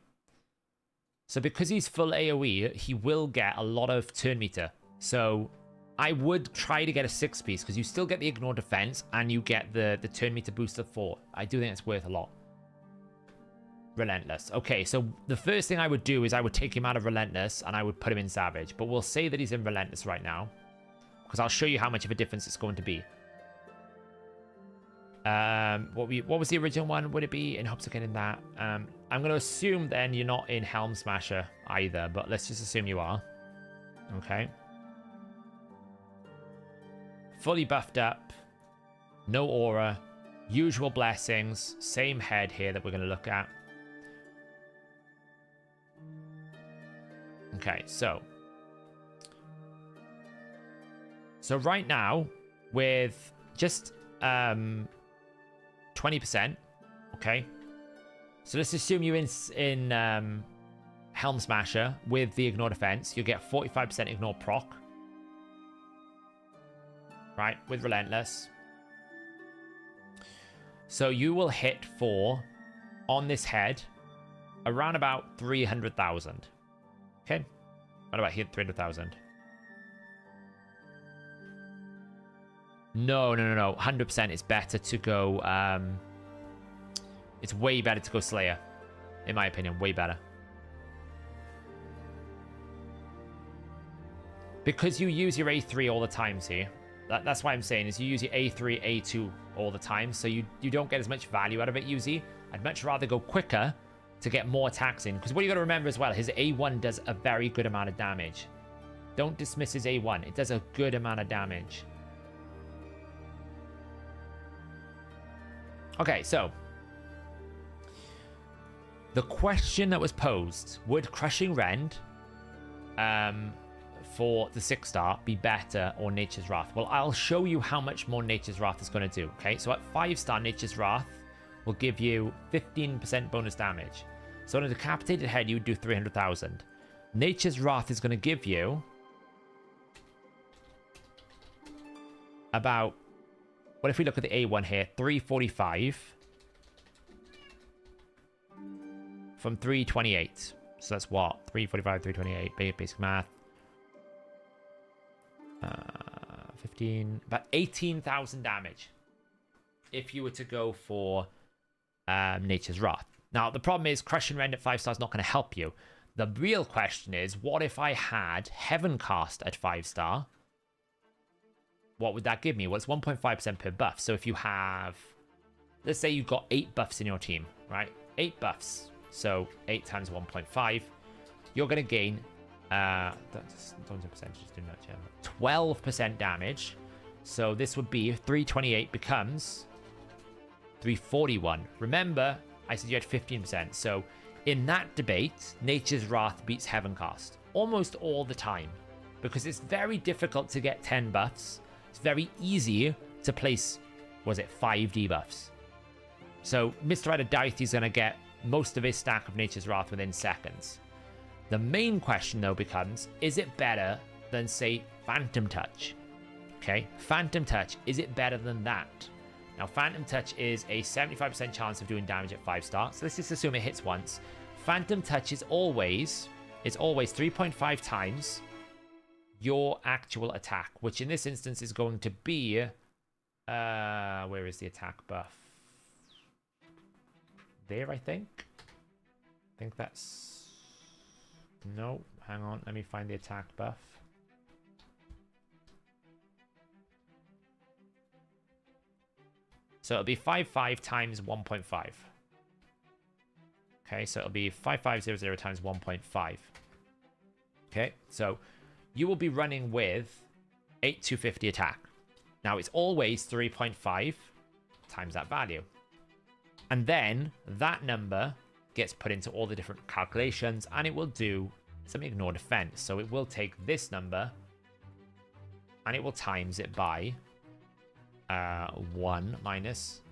So because he's full AoE, he will get a lot of turn meter. So I would try to get a 6 piece because you still get the ignore defense and you get the turn meter boost of 4. I do think it's worth a lot. Relentless. Okay, so the first thing I would do is I would take him out of Relentless and I would put him in Savage. But we'll say that he's in Relentless right now because I'll show you how much of a difference it's going to be. What was the original one? Would it be in hopes of getting that? I'm going to assume then you're not in Helm Smasher either, but let's just assume you are. Okay. Fully buffed up. No aura. Usual blessings. Same head here that we're going to look at. Okay, so right now with just 20%, okay, so let's assume you're in Helm Smasher with the ignore defense. You'll get 45% ignore proc, right, with Relentless. So you will hit for, on this head, around about 300,000. Okay, what about hit 300,000? No. 100% it's better to go, it's way better to go Slayer. In my opinion, way better. Because you use your A3 all the time, see? That's why I'm saying is you use your A3, A2 all the time, so you don't get as much value out of it, Yuzi. I'd much rather go quicker to get more attacks in. Because what you got to remember as well, his A1 does a very good amount of damage. Don't dismiss his A1. It does a good amount of damage. Okay, so the question that was posed, would Crushing Rend for the 6-star be better or Nature's Wrath? Well, I'll show you how much more Nature's Wrath is going to do. Okay, so at 5-star, Nature's Wrath will give you 15% bonus damage. So on a decapitated head, you would do 300,000. Nature's Wrath is going to give you about, what if we look at the A1 here, 345 from 328. So that's what? 345, 328, basic math. 15, about 18,000 damage if you were to go for Nature's Wrath. Now, the problem is Crushing Rend at 5-star is not going to help you. The real question is, what if I had Heaven Cast at 5-star? What would that give me? Well, it's 1.5% per buff. So if you have, let's say you've got 8 buffs in your team, right? 8 buffs. So 8 times 1.5, you're going to gain, that's 12% damage. So this would be 328 becomes 341. Remember, I said you had 15%. So in that debate, Nature's Wrath beats Heaven Cast almost all the time because it's very difficult to get 10 buffs. It's very easy to place, was it 5 debuffs? So Mr. Adadaith is going to get most of his stack of Nature's Wrath within seconds. The main question though becomes, is it better than say Phantom Touch? Okay, Phantom Touch, is it better than that? Now Phantom Touch is a 75% chance of doing damage at 5-star, so let's just assume it hits once. Phantom Touch is always 3.5 times your actual attack, which in this instance is going to be, where is the attack buff? There, I think that's, no, hang on. Let me find the attack buff. So it'll be 5,5 times 1.5. Okay, so it'll be 5,500 times 1.5. Okay, so you will be running with 8,250 attack. Now it's always 3.5 times that value. And then that number gets put into all the different calculations and it will do some ignore defense. So it will take this number and it will times it by 1 minus,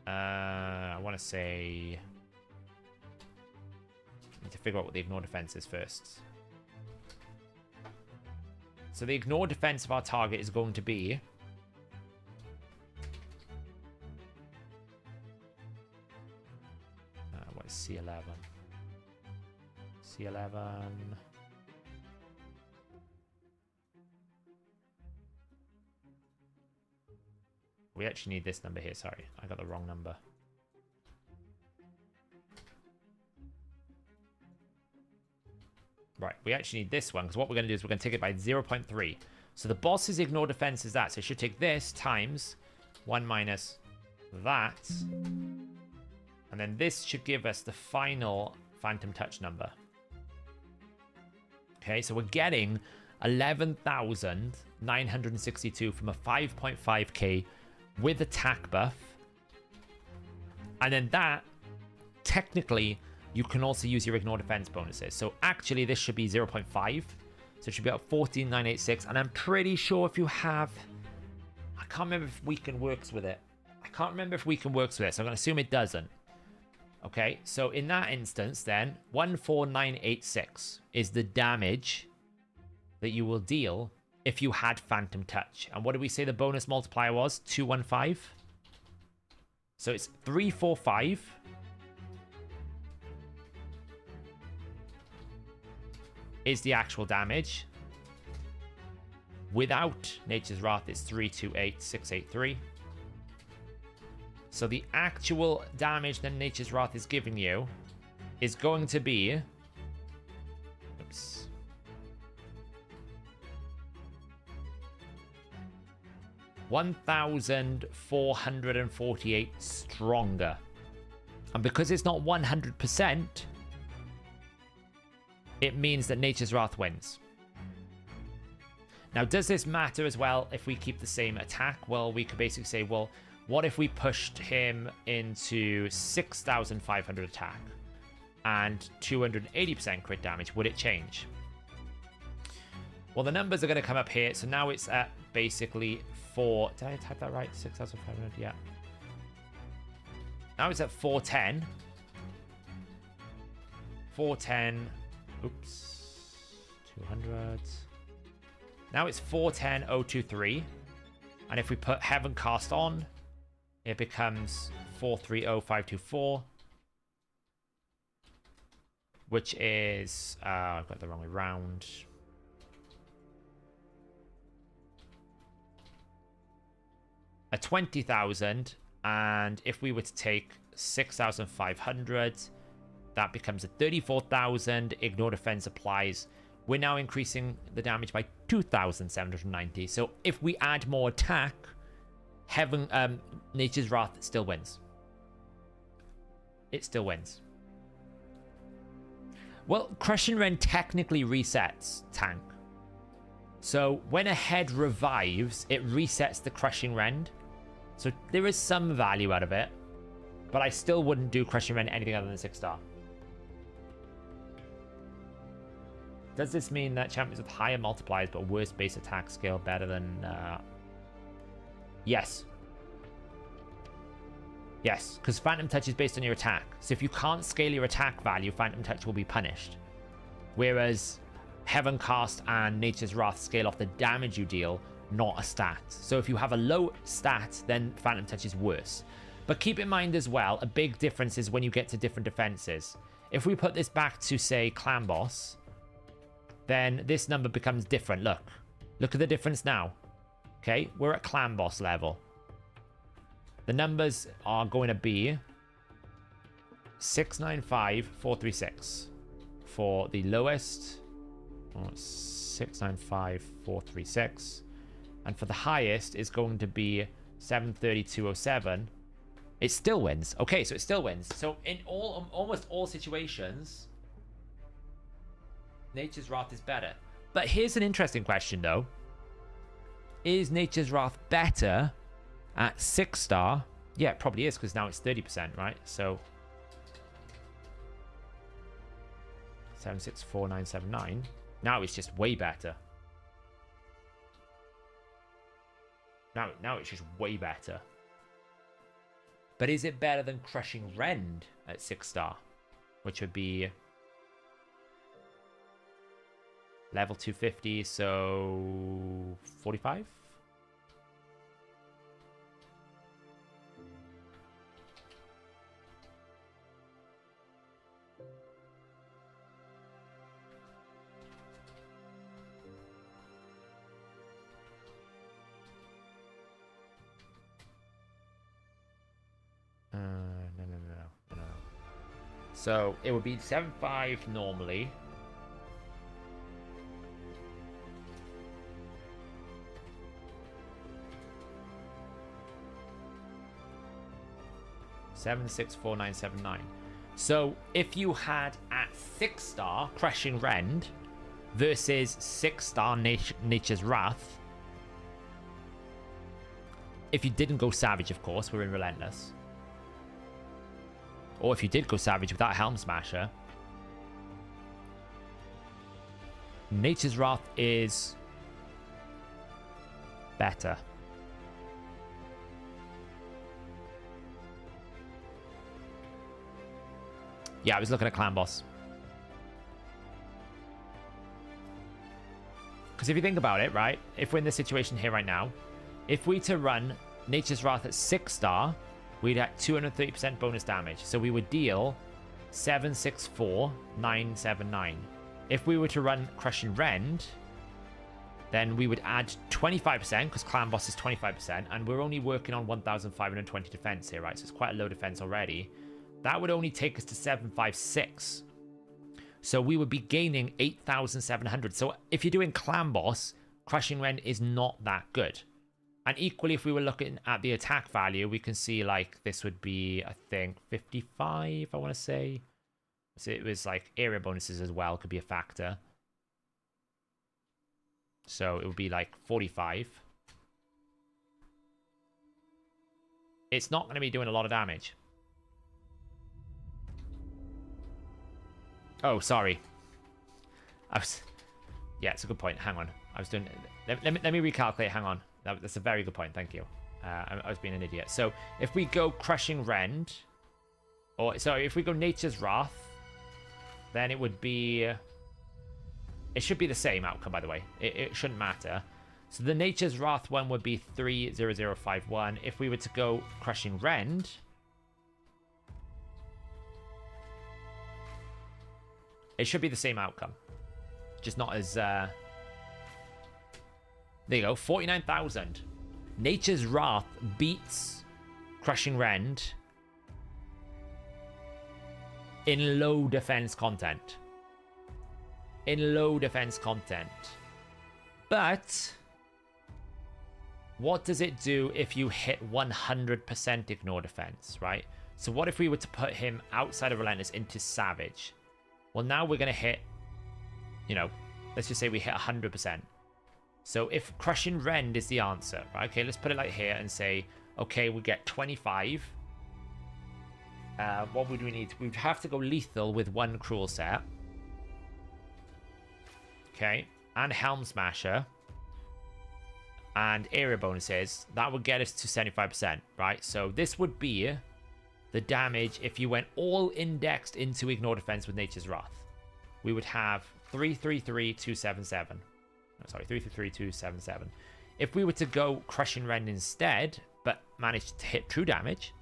I want to say, I need to figure out what the ignore defense is first. So the ignore defense of our target is going to be what is C11? C11. We actually need this number here. Sorry, I got the wrong number. Right, we actually need this one because what we're going to do is we're going to take it by 0.3. So the boss's ignore defense is that. So it should take this times 1 minus that. And then this should give us the final Phantom Touch number. Okay, so we're getting 11,962 from a 5.5k with attack buff. And then that, technically, you can also use your ignore defense bonuses. So actually, this should be 0.5. So it should be about 14,986. And I'm pretty sure if you have... I can't remember if Weaken works with it. So I'm going to assume it doesn't. Okay, so in that instance, then, 14986 is the damage that you will deal if you had Phantom Touch. And what did we say the bonus multiplier was? 215? So it's 345. Is the actual damage. Without Nature's Wrath, it's 328,683. So the actual damage that Nature's Wrath is giving you is going to be... Oops. $1,448 stronger. And because it's not 100%, it means that Nature's Wrath wins. Now, does this matter as well if we keep the same attack? Well, we could basically say, well, what if we pushed him into 6,500 attack and 280% crit damage? Would it change? Well, the numbers are going to come up here. So now it's at basically 4... Did I type that right? 6,500, yeah. Now it's at 410. 410... Oops. 200. Now it's 410,023. And if we put Heaven Cast on, it becomes 430,524. Which is... I've got the wrong way round. A 20,000. And if we were to take 6,500... that becomes a 34,000. Ignore defense applies. We're now increasing the damage by 2,790. So if we add more attack, Nature's Wrath still wins. It still wins. Well, Crushing Rend technically resets tank. So when a head revives, it resets the Crushing Rend. So there is some value out of it. But I still wouldn't do Crushing Rend anything other than 6-star. Does this mean that champions with higher multipliers but worse base attack scale better than... Yes. Yes, because Phantom Touch is based on your attack. So if you can't scale your attack value, Phantom Touch will be punished. Whereas Heaven Cast and Nature's Wrath scale off the damage you deal, not a stat. So if you have a low stat, then Phantom Touch is worse. But keep in mind as well, a big difference is when you get to different defenses. If we put this back to, say, Clan Boss... then this number becomes different. Look at the difference now. Okay, we're at Clan Boss level. The numbers are going to be 695,436 for the lowest 695,436. And for the highest is going to be 732.07. It still wins. Okay, so it still wins. So in almost all situations, Nature's Wrath is better. But here's an interesting question, though. Is Nature's Wrath better at 6-star? Yeah, it probably is, because now it's 30%, right? So 764979. Now it's just way better. Now it's just way better. But is it better than Crushing Rend at 6-star? Which would be level 250, so 45? No. So it would be 7.5 normally. $7,649.79. So if you had at 6-star Crushing Rend versus 6-star Nature's Wrath, if you didn't go Savage, of course, we're in Relentless. Or if you did go Savage without Helm Smasher, Nature's Wrath is better. Yeah, I was looking at Clan Boss. Because if you think about it, right? If we're in this situation here right now, if we to run Nature's Wrath at 6-star, we'd have 230% bonus damage. So we would deal 764,979. If we were to run Crushing Rend, then we would add 25%, because Clan Boss is 25%, and we're only working on 1,520 defense here, right? So it's quite a low defense already. That would only take us to 756. So we would be gaining 8,700. So if you're doing Clan Boss, Crushing Rend is not that good. And equally, if we were looking at the attack value, we can see like this would be, I think, 55, I want to say. So it was like area bonuses as well could be a factor. So it would be like 45. It's not going to be doing a lot of damage. Oh, sorry. Yeah, it's a good point. Hang on. I was doing... Let me recalculate. Hang on. That's a very good point. Thank you. I was being an idiot. So if we go Crushing Rend, or sorry, if we go Nature's Wrath, then it would be... It should be the same outcome, by the way. It shouldn't matter. So the Nature's Wrath one would be 30051. If we were to go Crushing Rend... It should be the same outcome. Just not as... There you go, 49,000. Nature's Wrath beats Crushing Rend in low defense content. In low defense content. But what does it do if you hit 100% ignore defense, right? So what if we were to put him outside of Relentless into Savage? Well, now we're going to hit, you know, let's just say we hit 100%. So if Crushing Rend is the answer, right? Okay, let's put it like here and say, okay, we get 25. What would we need? We'd have to go lethal with one Cruel Set. Okay, and Helm Smasher. And area bonuses. That would get us to 75%, right? So this would be the damage if you went all indexed into Ignore Defense with Nature's Wrath. We would have 333,277. Oh, sorry, 333,277. If we were to go Crushing Rend instead, but managed to hit true damage,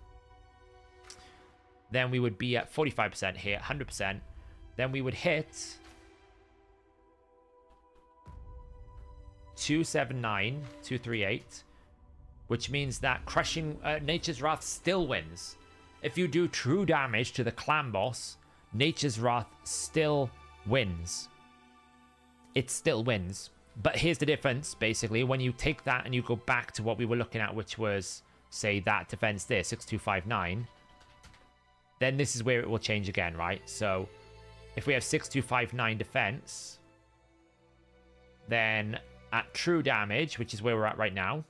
then we would be at 45% here, 100%. Then we would hit 279,238, which means that Crushing Nature's Wrath still wins. If you do true damage to the Clan Boss, Nature's Wrath still wins. it still wins. But here's the difference, basically. When you take that and you go back to what we were looking at, which was, say, that defense there, 6259, then this is where it will change again, right? So if we have 6259 defense, then at true damage, which is where we're at right now,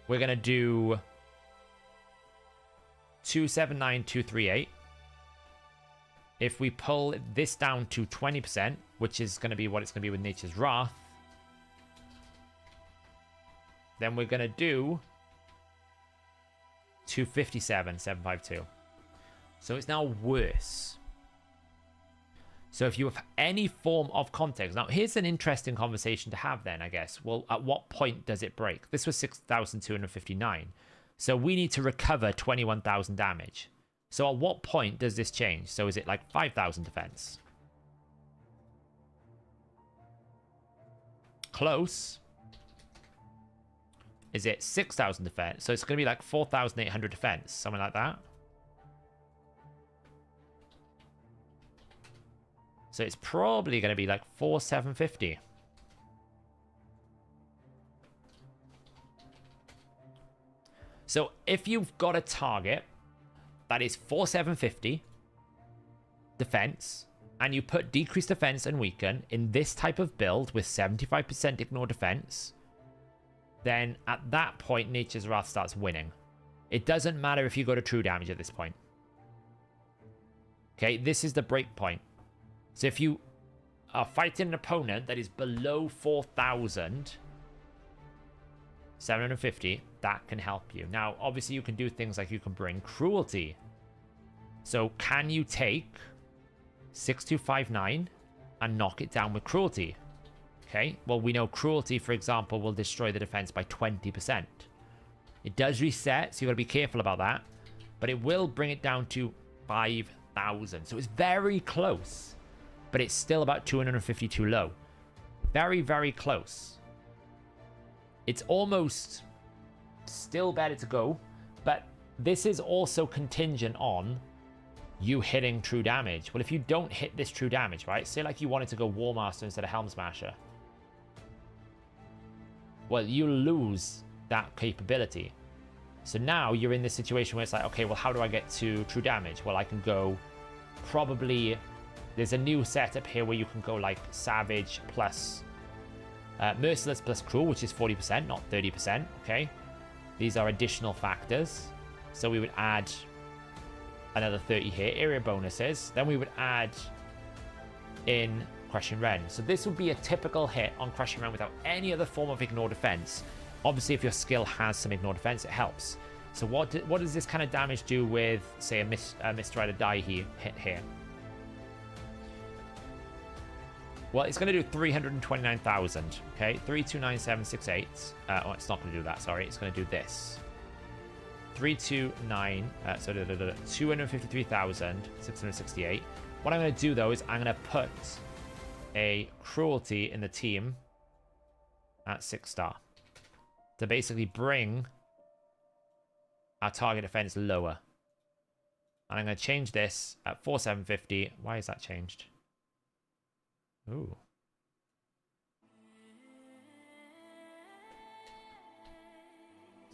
we're going to do 279238. If we pull this down to 20%, which is going to be what it's going to be with Nature's Wrath, then we're going to do 257,752. So it's now worse. So if you have any form of context, now here's an interesting conversation to have then, I guess. Well, at what point does it break? This was 6,259. So we need to recover 21,000 damage. So at what point does this change? So is it like 5,000 defense? Close. Is it 6,000 defense? So it's going to be like 4,800 defense, something like that. So it's probably going to be like 4,750. So if you've got a target that is 4,750 defense, and you put decreased defense and weaken in this type of build with 75% ignore defense, then at that point, Nature's Wrath starts winning. It doesn't matter if you go to true damage at this point. Okay, this is the break point. So if you are fighting an opponent that is below 4,750, that can help you. Now, obviously, you can do things like you can bring Cruelty. So can you take 6259 and knock it down with Cruelty? Okay, well, we know Cruelty, for example, will destroy the defense by 20%. It does reset, so you've got to be careful about that. But it will bring it down to 5,000. So it's very close. But it's still about 250 too low. Very, very close. It's almost still better to go. But this is also contingent on you hitting true damage. Well, if you don't hit this true damage, right? Say like you wanted to go War Master instead of Helm Smasher. Well, you lose that capability. So now you're in this situation where it's like, okay, well, how do I get to true damage? Well, I can go probably... There's a new setup here where you can go like Savage plus Merciless plus Cruel, which is 40%, not 30%, okay? These are additional factors. So we would add another 30 here, area bonuses. Then we would add in Crushing Rend. So this would be a typical hit on Crushing Rend without any other form of ignore defense. Obviously, if your skill has some ignore defense, it helps. So what does this kind of damage do with, say, a Mist Rider die hit here? Well, it's going to do 329,000, okay? 329,768. Oh, it's not going to do that, sorry. It's going to do this. 253,668. What I'm going to do, though, is I'm going to put a Cruelty in the team at 6-star to basically bring our target defense lower. And I'm going to change this at 4,750. Why is that changed? Ooh.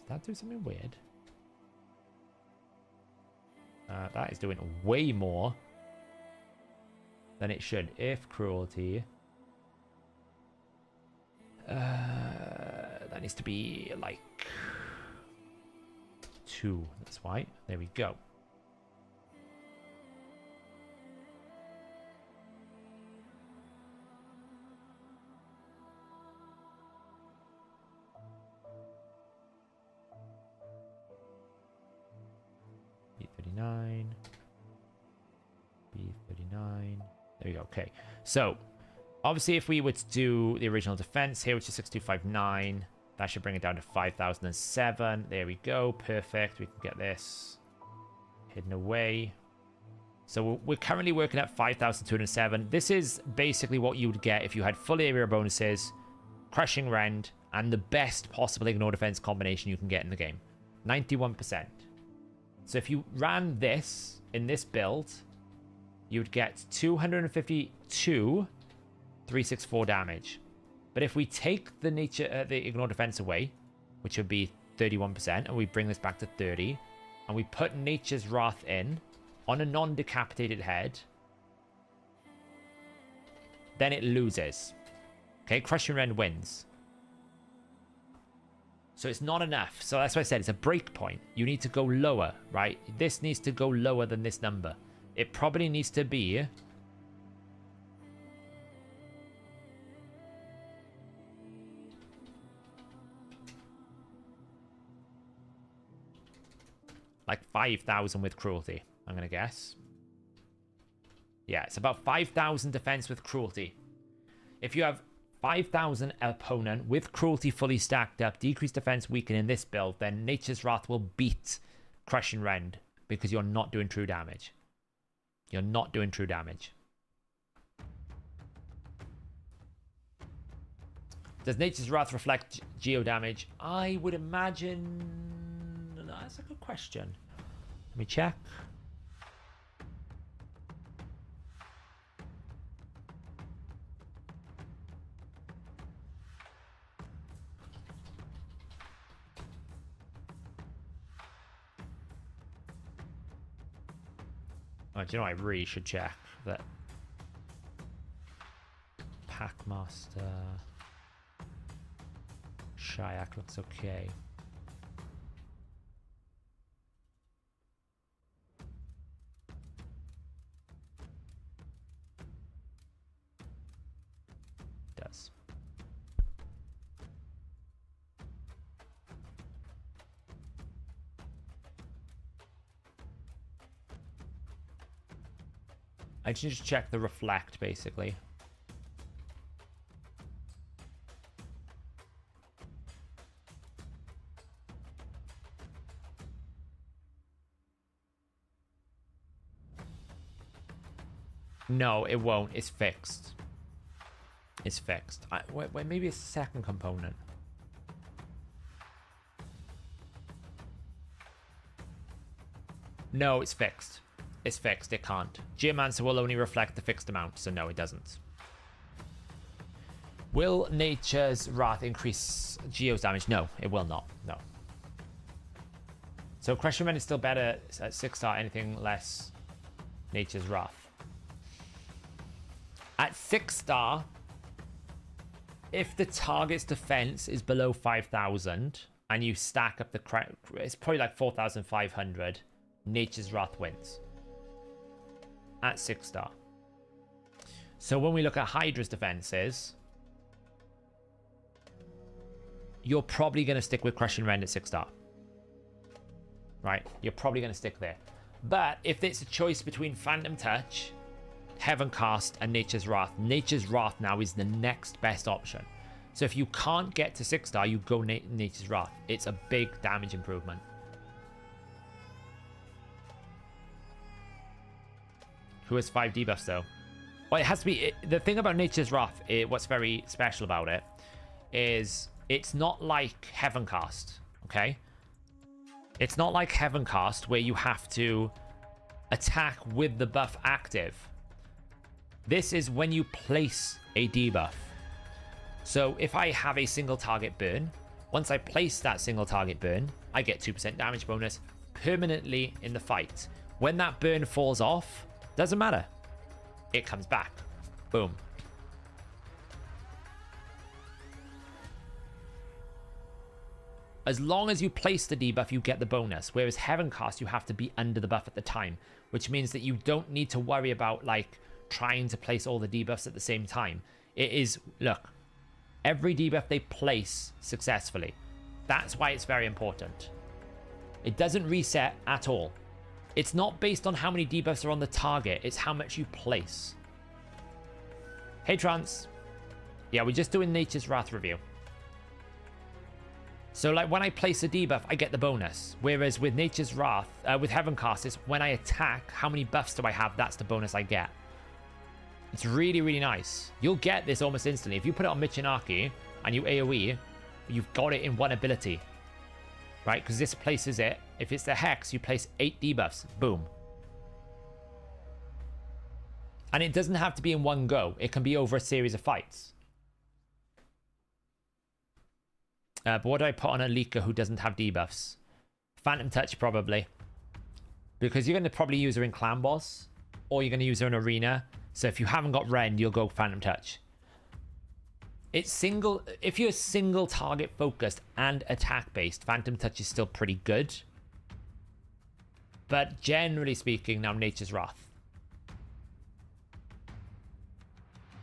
Did that do something weird? That is doing way more than it should. If Cruelty... that needs to be like 2. That's why. There we go. B39. B39. There we go. Okay. So, obviously, if we were to do the original defense here, which is 6259, that should bring it down to 5,007. There we go. Perfect. We can get this hidden away. So we're currently working at 5,207. This is basically what you would get if you had full area bonuses, Crushing Rend, and the best possible ignore defense combination you can get in the game. 91%. So if you ran this in this build, you'd get 252 364 damage. But if we take the the ignore defense away, which would be 31%, and we bring this back to 30, and we put Nature's Wrath in on a non-decapitated head, then it loses. Okay, Crushing Rend wins. So it's not enough. So that's why I said it's a break point. You need to go lower, right? This needs to go lower than this number. It probably needs to be like 5,000 with cruelty, I'm going to guess. Yeah, it's about 5,000 defense with cruelty. If you have 5,000 opponent with cruelty fully stacked up, decreased defense weaken in this build, then Nature's Wrath will beat Crushing Rend because you're not doing true damage. You're not doing true damage. Does Nature's Wrath reflect geo damage? I would imagine... No, that's a good question. Let me check. Oh, do you know, I really should check that. Packmaster. Shayak looks okay. Does. I just check the reflect, basically. No, it won't. It's fixed. It's fixed. Wait, maybe a second component. No, it's fixed. It's fixed. It can't. Geomancer will only reflect the fixed amount, so no, it doesn't. Will Nature's Wrath increase Geo's damage? No, it will not. No. So Crushing Rend is still better at 6-star. Anything less Nature's Wrath. At 6-star, if the target's defense is below 5,000 and you stack up the it's probably like 4,500, Nature's Wrath wins. At 6-star. So when we look at Hydra's defenses, you're probably going to stick with Crushing Rend at 6-star. Right? You're probably going to stick there. But if it's a choice between Phantom Touch, Heaven Cast, and Nature's Wrath now is the next best option. So if you can't get to 6-star, you go Nature's Wrath. It's a big damage improvement. Who has 5 debuffs though? Well, it has to be... the thing about Nature's Wrath, what's very special about it, is it's not like Heaven Cast, okay? It's not like Heaven Cast where you have to attack with the buff active. This is when you place a debuff. So if I have a single target burn, once I place that single target burn, I get 2% damage bonus permanently in the fight. When that burn falls off, doesn't matter. It comes back. Boom. As long as you place the debuff, you get the bonus. Whereas Heaven Cast, you have to be under the buff at the time, which means that you don't need to worry about like trying to place all the debuffs at the same time. It is, look, every debuff they place successfully. That's why it's very important. It doesn't reset at all. It's not based on how many debuffs are on the target. It's how much you place. Hey, Trance. Yeah, we're just doing Nature's Wrath review. So, like, when I place a debuff, I get the bonus. Whereas with Nature's Wrath, with Heaven Cast, it's when I attack, how many buffs do I have? That's the bonus I get. It's really, really nice. You'll get this almost instantly. If you put it on Michinaki and you AoE, you've got it in one ability. Right? Because this places it. If it's the Hex, you place 8 debuffs. Boom. And it doesn't have to be in one go. It can be over a series of fights. But what do I put on a leaker who doesn't have debuffs? Phantom Touch, probably. Because you're going to probably use her in Clan Boss. Or you're going to use her in Arena. So if you haven't got Rend, you'll go Phantom Touch. It's single. If you're single target focused and attack based, Phantom Touch is still pretty good. But generally speaking, now Nature's Wrath.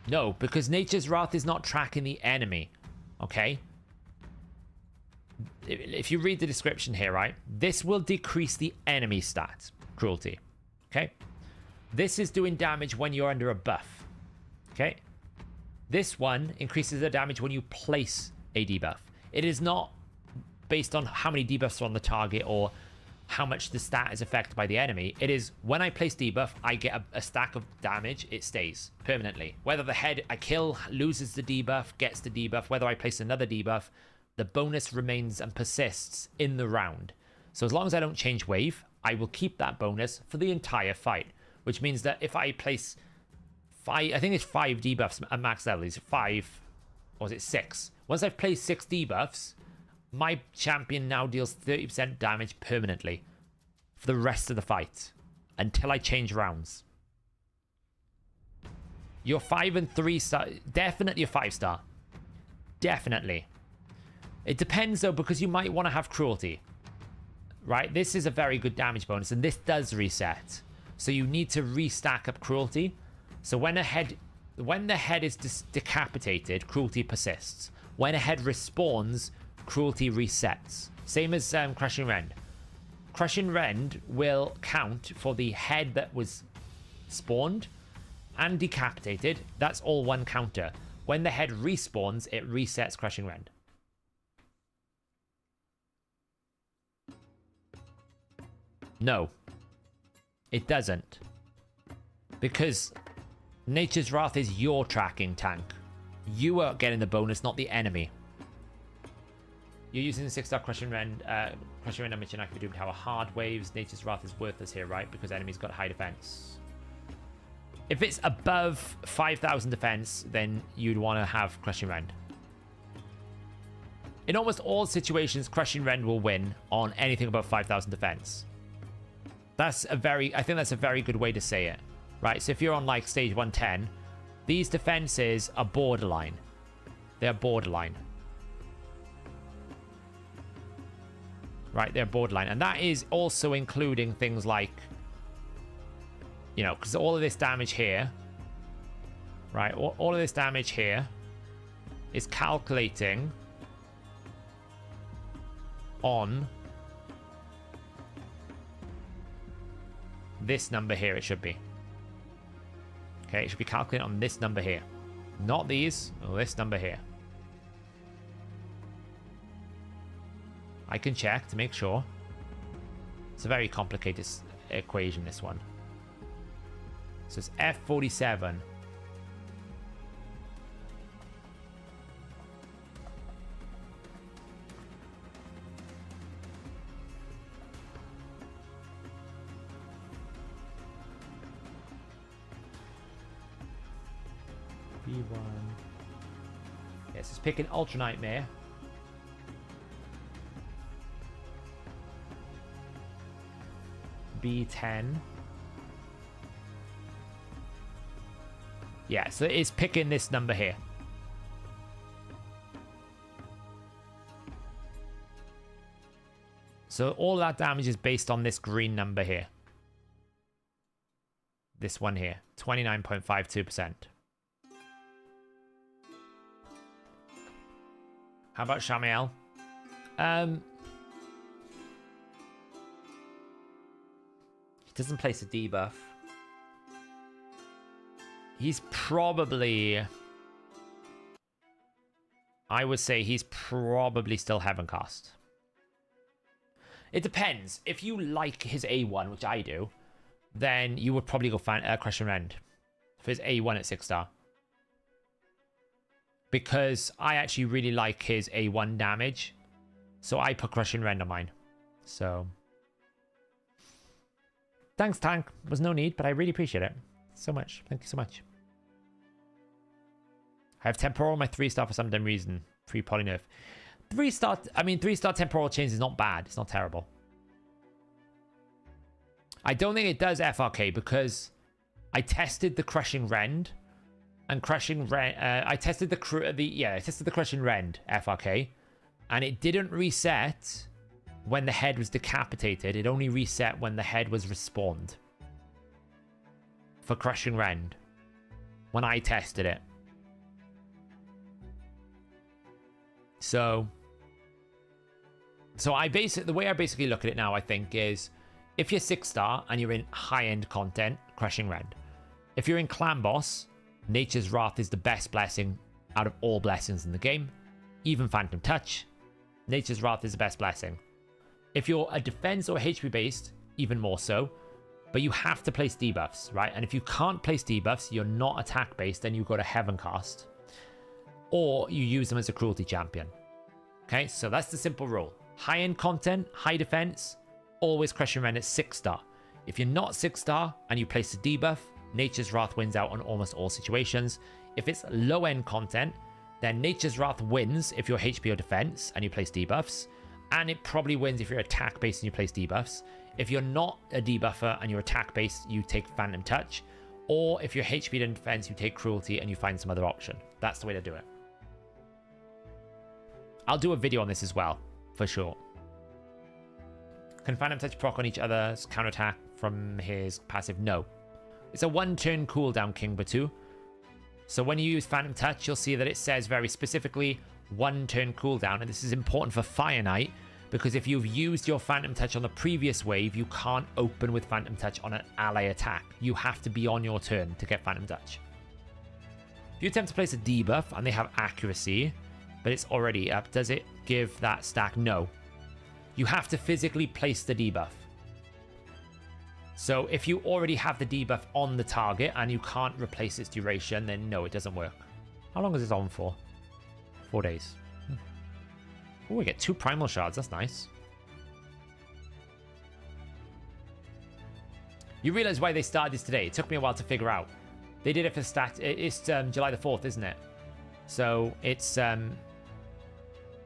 No, because Nature's Wrath is not tracking the enemy. Okay? If you read the description here, right? This will decrease the enemy stat. Cruelty. Okay? This is doing damage when you're under a buff. Okay? This one increases the damage when you place a debuff. It is not based on how many debuffs are on the target or how much the stat is affected by the enemy. It is when I place debuff, I get a stack of damage. It stays permanently. Whether the head I kill loses the debuff, gets the debuff, whether I place another debuff, the bonus remains and persists in the round. So as long as I don't change wave, I will keep that bonus for the entire fight. Which means that if I place 5, I think it's 5 debuffs at max level. Is it 5? Or is it 6? Once I've placed 6 debuffs, my champion now deals 30% damage permanently for the rest of the fight until I change rounds. Your 5 and 3 star, definitely a 5-star. Definitely. It depends though, because you might want to have cruelty. Right? This is a very good damage bonus, and this does reset. So you need to restack up cruelty. So when the head is decapitated, cruelty persists. When a head respawns, cruelty resets. Same as Crushing Rend. Crushing Rend will count for the head that was spawned and decapitated. That's all one counter. When the head respawns, it resets Crushing Rend. No, it doesn't. Because Nature's Wrath is your tracking tank. You are getting the bonus, not the enemy. You're using the 6-star Crushing Rend. Crushing Rend damage and active Doom Tower hard waves. Nature's Wrath is worthless here, right? Because enemies got high defense. If it's above 5,000 defense, then you'd want to have Crushing Rend. In almost all situations, Crushing Rend will win on anything above 5,000 defense. I think that's a very good way to say it. Right, so if you're on like stage 110, these defenses are borderline. They're borderline. Right, they're borderline. And that is also including things like, you know, because all of this damage here, right, all of this damage here is calculating on this number here, it should be. Okay, it should be calculated on this number here. Not these, or this number here. I can check to make sure. It's a very complicated equation, this one. So it's F47. B1. Yes, it's picking Ultra Nightmare. B10. Yeah, so it's picking this number here. So all that damage is based on this green number here. This one here, 29.52%. How about Shamiel? He doesn't place a debuff. He's probably... I would say he's probably still Heaven Cast. It depends. If you like his A1, which I do, then you would probably go find Crushing Rend for his A1 at 6-star. Because I actually really like his A1 damage. So I put Crushing Rend on mine. So... Thanks, Tank. Was no need, but I really appreciate it. so much. Thank you so much. I have temporal on my 3-star for some damn reason. Free poly nerf. 3-star, I mean, 3-star temporal change is not bad. It's not terrible. I don't think it does FRK because I tested the Crushing Rend. And Crushing Rend, I tested the Crushing Rend FRK. And it didn't reset when the head was decapitated. It only reset when the head was respawned. For Crushing Rend. When I tested it. So the way I basically look at it now, I think, is if you're 6-star and you're in high-end content, Crushing Rend. If you're in Clan Boss, Nature's Wrath is the best blessing out of all blessings in the game. Even Phantom Touch, Nature's Wrath is the best blessing. If you're a defense or HP based, even more so. But you have to place debuffs, right? And if you can't place debuffs, you're not attack based, then you go to Heaven Cast. Or you use them as a cruelty champion. Okay, so that's the simple rule. High-end content, high defense, always Crushing Rend at 6-star. If you're not 6-star and you place a debuff, Nature's Wrath wins out on almost all situations. If it's low-end content, then Nature's Wrath wins if you're HP or defense and you place debuffs. And it probably wins if you're attack-based and you place debuffs. If you're not a debuffer and you're attack-based, you take Phantom Touch. Or if you're HP and defense, you take Cruelty and you find some other option. That's the way to do it. I'll do a video on this as well, for sure. Can Phantom Touch proc on each other's counterattack from his passive? No. It's a 1-turn cooldown, King Batu. So when you use Phantom Touch, you'll see that it says very specifically 1-turn cooldown. And this is important for Fire Knight, because if you've used your Phantom Touch on the previous wave, you can't open with Phantom Touch on an ally attack. You have to be on your turn to get Phantom Touch. If you attempt to place a debuff and they have accuracy, but it's already up, does it give that stack? No. You have to physically place the debuff. So if you already have the debuff on the target and you can't replace its duration, then no, it doesn't work. How long is this on for? 4 days. Oh, we get 2 primal shards. That's nice. You realize why they started this today? It took me a while to figure out. They did it for stat. It's July the 4th, isn't it? So it's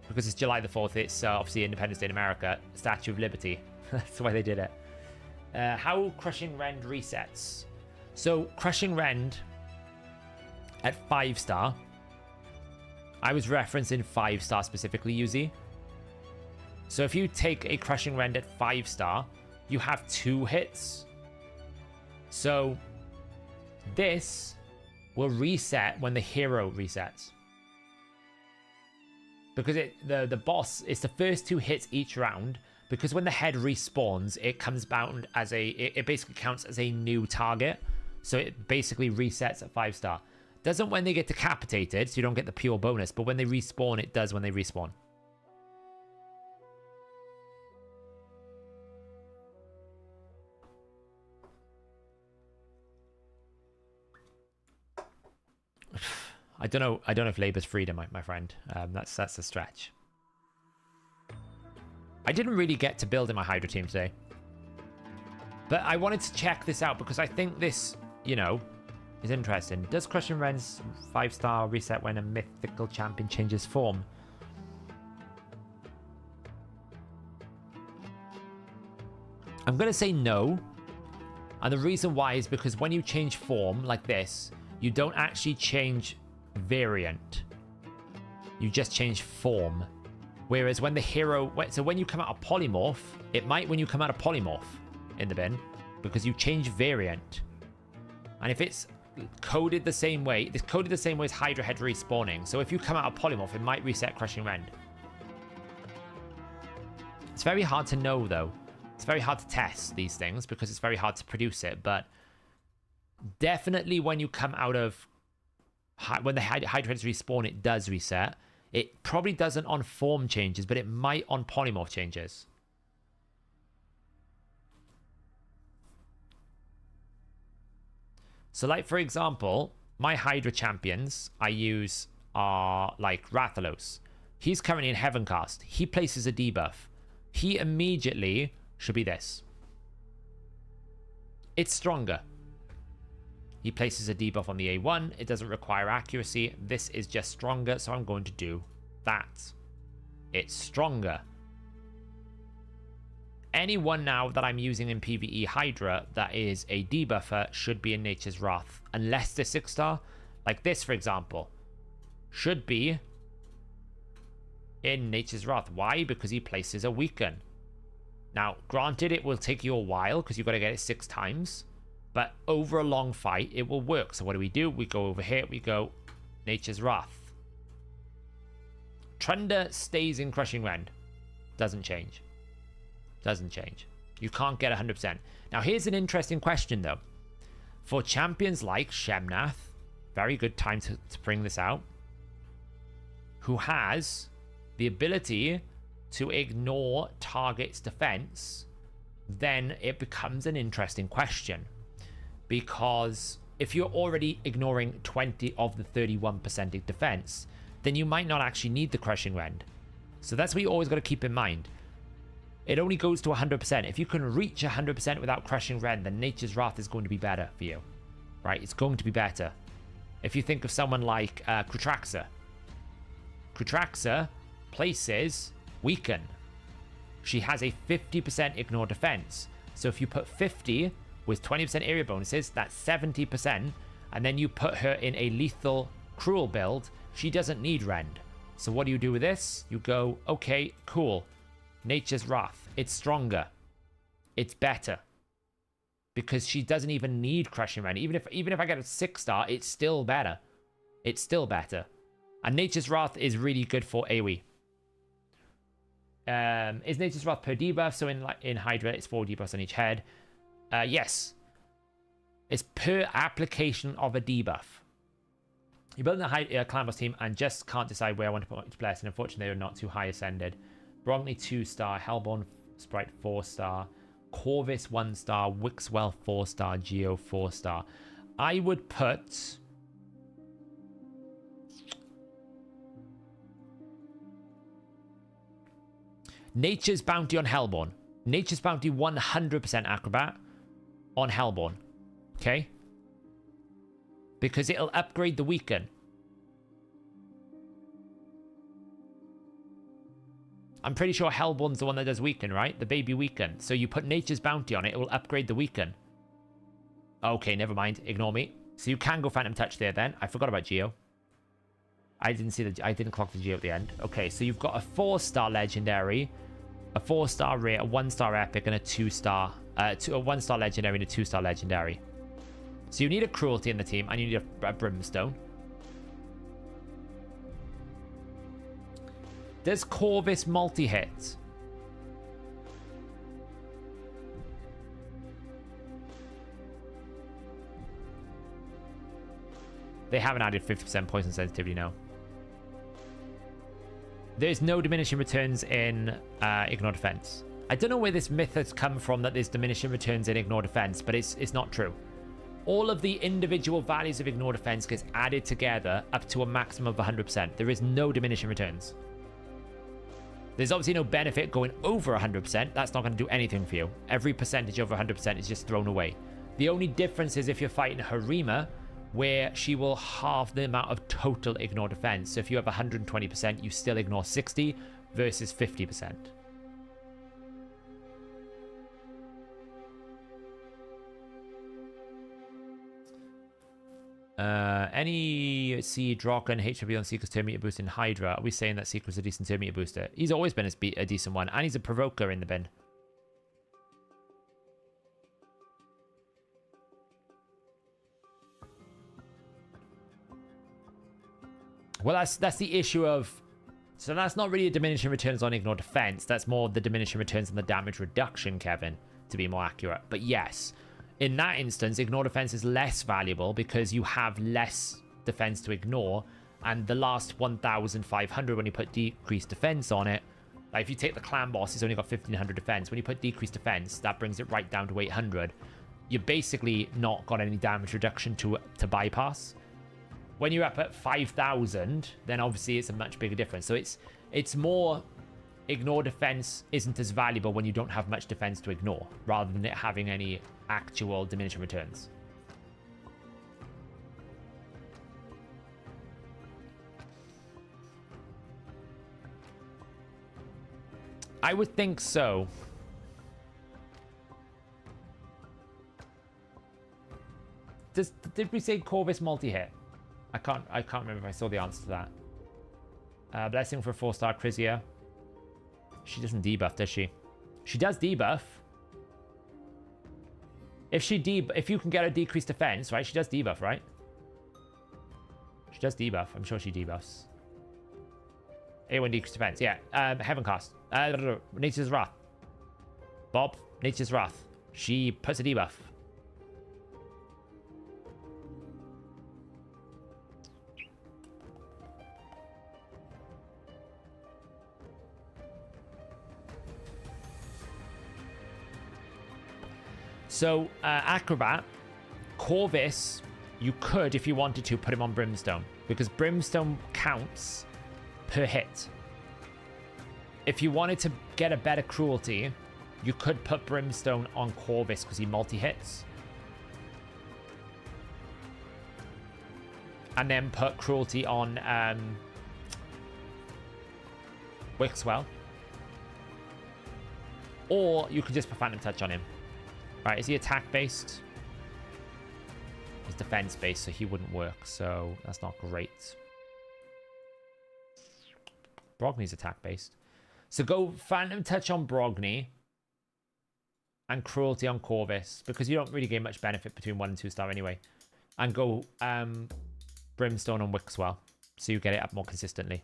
because it's July the 4th, it's obviously Independence Day in America, Statue of Liberty. That's why they did it. How Crushing Rend resets. So Crushing Rend at 5-star. I was referencing 5-star specifically, Yuzi. So if you take a Crushing Rend at 5-star, you have 2 hits. So this will reset when the hero resets. Because the boss, it's the first 2 hits each round. Because when the head respawns, it comes bound as it basically counts as a new target. So it basically resets at 5-star. Doesn't when they get decapitated, so you don't get the pure bonus. But when they respawn, it does when they respawn. I don't know if labor's freedom, my friend. That's a stretch. I didn't really get to build in my Hydra team today. But I wanted to check this out because I think this, is interesting. Does Crushing Rend's 5-star reset when a mythical champion changes form? I'm going to say no. And the reason why is because when you change form like this, you don't actually change variant. You just change form. Whereas when the hero... So when you come out of polymorph, it might when you come out of polymorph in the bin. Because you change variant. And if it's coded the same way... It's coded the same way as Hydra head respawning. So if you come out of polymorph, it might reset Crushing Rend. It's very hard to know, though. It's very hard to test these things because it's very hard to produce it. But definitely when you come out of... When the Hydra heads respawn, it does reset. It probably doesn't on form changes, but it might on polymorph changes. So like, for example, my Hydra champions I use are like Rathalos. He's currently in Heaven Cast. He places a debuff. He immediately should be this. It's stronger. He places a debuff on the A1. It doesn't require accuracy. This is just stronger, so I'm going to do that. It's stronger. Anyone now that I'm using in PvE Hydra that is a debuffer should be in Nature's Wrath. Unless they're 6-star. Like this, for example. Should be in Nature's Wrath. Why? Because he places a weaken. Now, granted, it will take you a while because you've got to get it 6 times. But over a long fight, it will work. So what do? We go over here. We go Nature's Wrath. Trunder stays in Crushing Rend. Doesn't change. Doesn't change. You can't get 100%. Now, here's an interesting question, though. For champions like Shemnath, very good time to bring this out, who has the ability to ignore target's defense, then it becomes an interesting question. Because if you're already ignoring 20 of the 31% defense, then you might not actually need the Crushing Rend. So that's what you always got to keep in mind. It only goes to 100%. If you can reach 100% without Crushing Rend, then Nature's Wrath is going to be better for you. Right? It's going to be better. If you think of someone like Krutraxa. Krutraxa places Weaken. She has a 50% ignore defense. So if you put 50 with 20% area bonuses, that's 70%. And then you put her in a lethal cruel build, she doesn't need Rend. So what do you do with this? You go, okay, cool. Nature's Wrath. It's stronger. It's better. Because she doesn't even need Crushing Rend. Even if I get a 6-star, it's still better. It's still better. And Nature's Wrath is really good for AoE. Is Nature's Wrath per debuff? So in Hydra, it's 4 debuffs on each head. Yes. It's per application of a debuff. You build a clan boss team and just can't decide where I want to put each bless. And unfortunately, they're not too high ascended. Brogni 2-star, Hellborn Sprite 4-star, Corvus 1-star, Wixwell 4-star, Geo 4-star. I would put Nature's Bounty on Hellborn. Nature's Bounty 100% Acrobat on Hellborn. Okay? Because it'll upgrade the Weaken. I'm pretty sure Hellborn's the one that does Weaken, right? The baby Weaken. So you put Nature's Bounty on it, it will upgrade the Weaken. Okay, never mind. Ignore me. So you can go Phantom Touch there then. I forgot about Geo. I didn't clock the Geo at the end. Okay, so you've got a 4-star Legendary, a 4-star Rare, a 1-star Epic, and a 2-star... a 1-star Legendary and a 2-star Legendary. So you need a Cruelty in the team, and you need a Brimstone. Does Corvus multi-hit? They haven't added 50% poison sensitivity now. There's no diminishing returns in Ignore Defense. I don't know where this myth has come from that there's diminishing returns in Ignore Defense, but it's not true. All of the individual values of Ignore Defense gets added together up to a maximum of 100%. There is no diminishing returns. There's obviously no benefit going over 100%. That's not going to do anything for you. Every percentage over 100% is just thrown away. The only difference is if you're fighting Harima, where she will halve the amount of total ignore defense. So if you have 120%, you still ignore 60 versus 50%. Any Seed, Rock, and HW on Seeker's turn meter boost in Hydra? Are we saying that Seeker's a decent turn meter booster? He's always been a decent one, and he's a provoker in the bin. Well, that's the issue of... So that's not really a diminishing returns on ignore defense. That's more the diminishing returns on the damage reduction, Kevin, to be more accurate. But yes, in that instance, ignore defense is less valuable because you have less defense to ignore. And the last 1,500, when you put decreased defense on it, like if you take the clan boss, he's only got 1,500 defense. When you put decreased defense, that brings it right down to 800. You're basically not got any damage reduction to bypass. When you're up at 5,000, then obviously it's a much bigger difference. So it's more ignore defense isn't as valuable when you don't have much defense to ignore, rather than it having any actual diminishing returns. I would think so. Did we say Corvus multi-hit? I can't remember if I saw the answer to that. Blessing for 4-star Crizia. She doesn't debuff, does she? She does debuff. If you can get a decreased defense, right? She does debuff, right? She does debuff. I'm sure she debuffs. A1 decreased defense. Yeah. Heaven cast. Nature's Wrath. Bob. Nature's Wrath. She puts a debuff. So, Acrobat, Corvus, you could, if you wanted to, put him on Brimstone. Because Brimstone counts per hit. If you wanted to get a better cruelty, you could put Brimstone on Corvus because he multi-hits. And then put cruelty on Wixwell. Or you could just put Phantom Touch on him. Right, is he attack-based? He's defense-based, so he wouldn't work, so that's not great. Brogny's attack-based. So go Phantom Touch on Brogny and Cruelty on Corvus, because you don't really gain much benefit between 1 and 2-star anyway. And go Brimstone on Wixwell, so you get it up more consistently.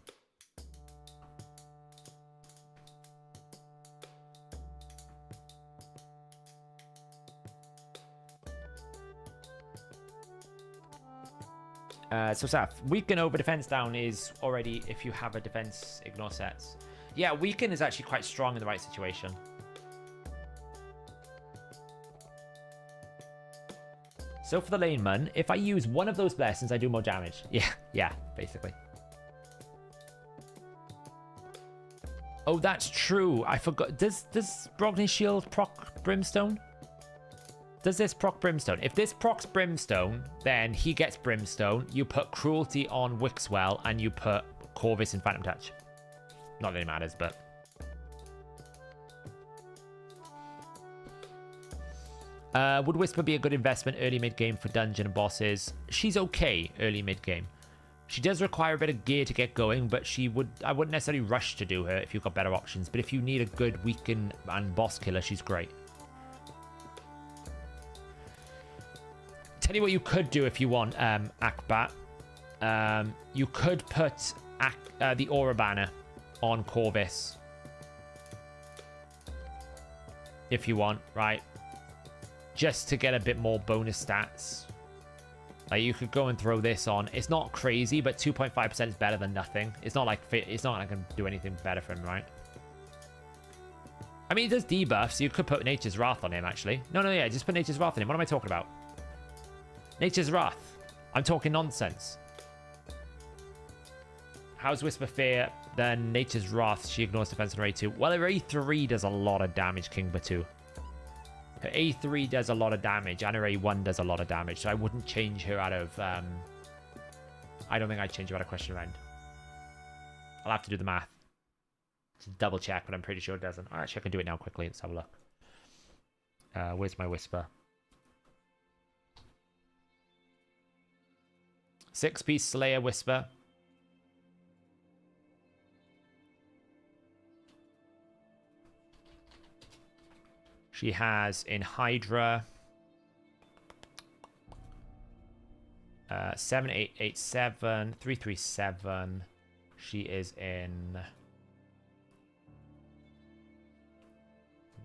So Saf, weaken over defense down is already if you have a defense ignore sets. Yeah, weaken is actually quite strong in the right situation. So for the laneman, if I use one of those blessings, I do more damage. Yeah, basically. Oh, that's true. I forgot. Does Brogny's shield proc Brimstone? Does this proc Brimstone? If this procs Brimstone, then he gets Brimstone. You put Cruelty on Wixwell, and you put Corvus in Phantom Touch. Not that it matters, but... would Whisper be a good investment early mid-game for dungeon and bosses? She's okay early mid-game. She does require a bit of gear to get going, but I wouldn't necessarily rush to do her if you've got better options. But if you need a good weaken and boss killer, she's great. Tell you what you could do if you want, Akbat. You could put the Aura Banner on Corvus. If you want, right? Just to get a bit more bonus stats. Like, you could go and throw this on. It's not crazy, but 2.5% is better than nothing. It's not like I can do anything better for him, right? I mean, he does debuff, so you could put Nature's Wrath on him, actually. No, yeah, just put Nature's Wrath on him. What am I talking about? Nature's Wrath. I'm talking nonsense. How's Whisper Fear? Then Nature's Wrath. She ignores defense on her A2. Well, her A3 does a lot of damage, King Batu. Her A3 does a lot of damage, and her A1 does a lot of damage, so I wouldn't change her out of... I don't think I'd change her out of Question Round. I'll have to do the math to double check, but I'm pretty sure it doesn't. Actually, I can do it now quickly. Let's have a look. Where's my Whisper? 6-piece Slayer Whisper. She has in Hydra 7887 337. She is in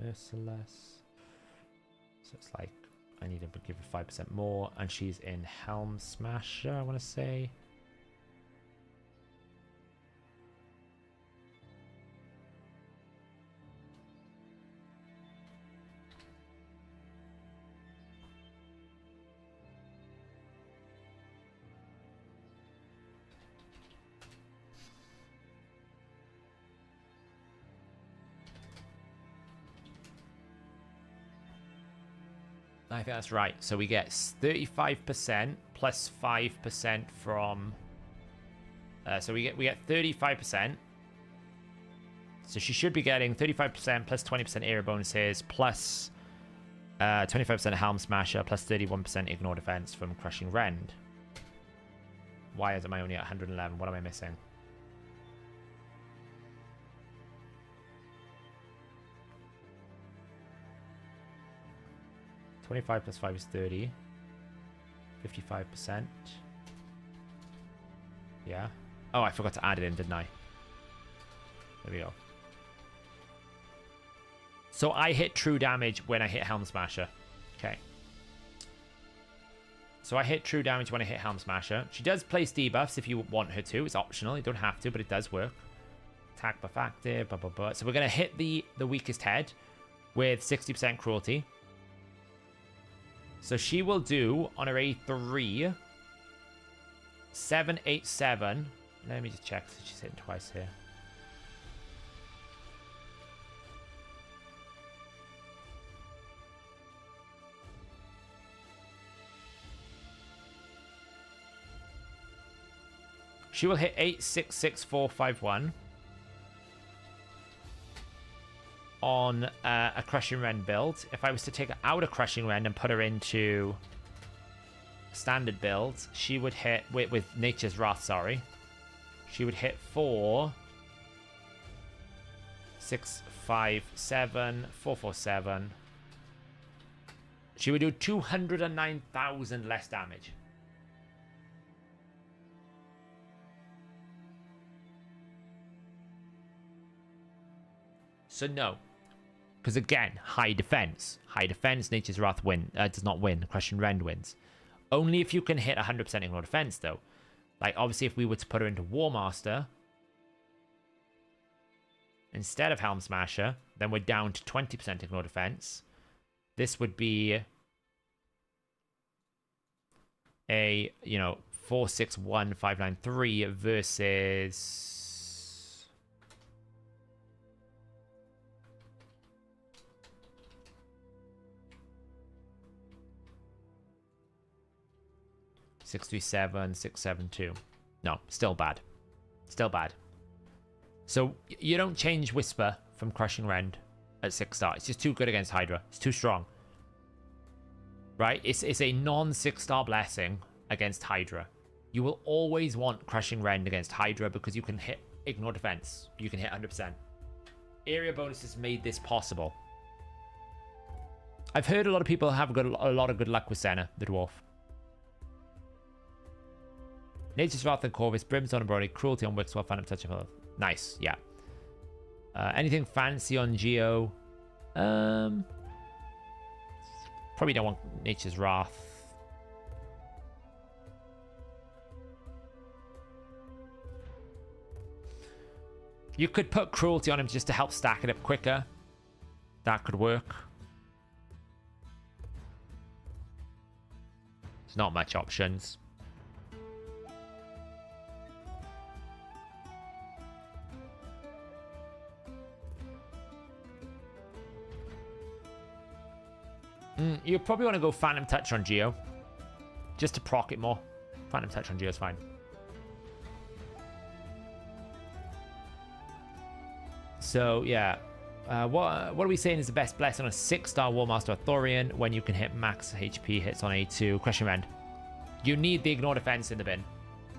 Merciless. So it's like I need to give her 5% more, and she's in Helm Smasher, I want to say. I think that's right. So we get 35% plus 5% from... so we get 35%. So she should be getting 35% plus 20% area bonuses plus 25% Helm Smasher plus 31% Ignore Defense from Crushing Rend. Why am I only at 111? What am I missing? $25 plus 5 is 30. 55%. Yeah. Oh, I forgot to add it in, didn't I? There we go. So I hit true damage when I hit Helm Smasher. Okay. So I hit true damage when I hit Helm Smasher. She does place debuffs if you want her to. It's optional. You don't have to, but it does work. Attack buff active, blah, blah, blah. So we're going to hit the weakest head with 60% cruelty. So she will do, on her A3, 787. Let me just check. She's hitting twice here. She will hit 866451 on a Crushing Rend build. If I was to take her out of Crushing Rend and put her into standard build, she would hit with Nature's Wrath, sorry. She would hit 657 447. She would do 209,000 less damage. So no, because again, high defense, Nature's Wrath does not win. Crushing Rend wins. Only if you can hit 100% ignore defense, though. Like obviously, if we were to put her into War Master instead of Helm Smasher, then we're down to 20% ignore defense. This would be a 461593 versus. $637, $672. No, still bad. Still bad. So you don't change Whisper from Crushing Rend at 6-star. It's just too good against Hydra. It's too strong. Right? It's a non-6-star blessing against Hydra. You will always want Crushing Rend against Hydra because you can hit Ignore Defense. You can hit 100%. Area bonuses made this possible. I've heard a lot of people have got a lot of good luck with Senna, the dwarf. Nature's Wrath and Corvus, Brimstone and Brody, Cruelty on Wixwell, Phantom Touch of Health. Nice, yeah. Anything fancy on Geo? Probably don't want Nature's Wrath. You could put Cruelty on him just to help stack it up quicker. That could work. There's not much options. You probably want to go Phantom Touch on Geo. Just to proc it more. Phantom Touch on Geo is fine. So, yeah. What are we saying is the best blessing on a 6-star War Master Thorian when you can hit max HP hits on A2? Crushing Rend. You need the Ignore Defense in the bin.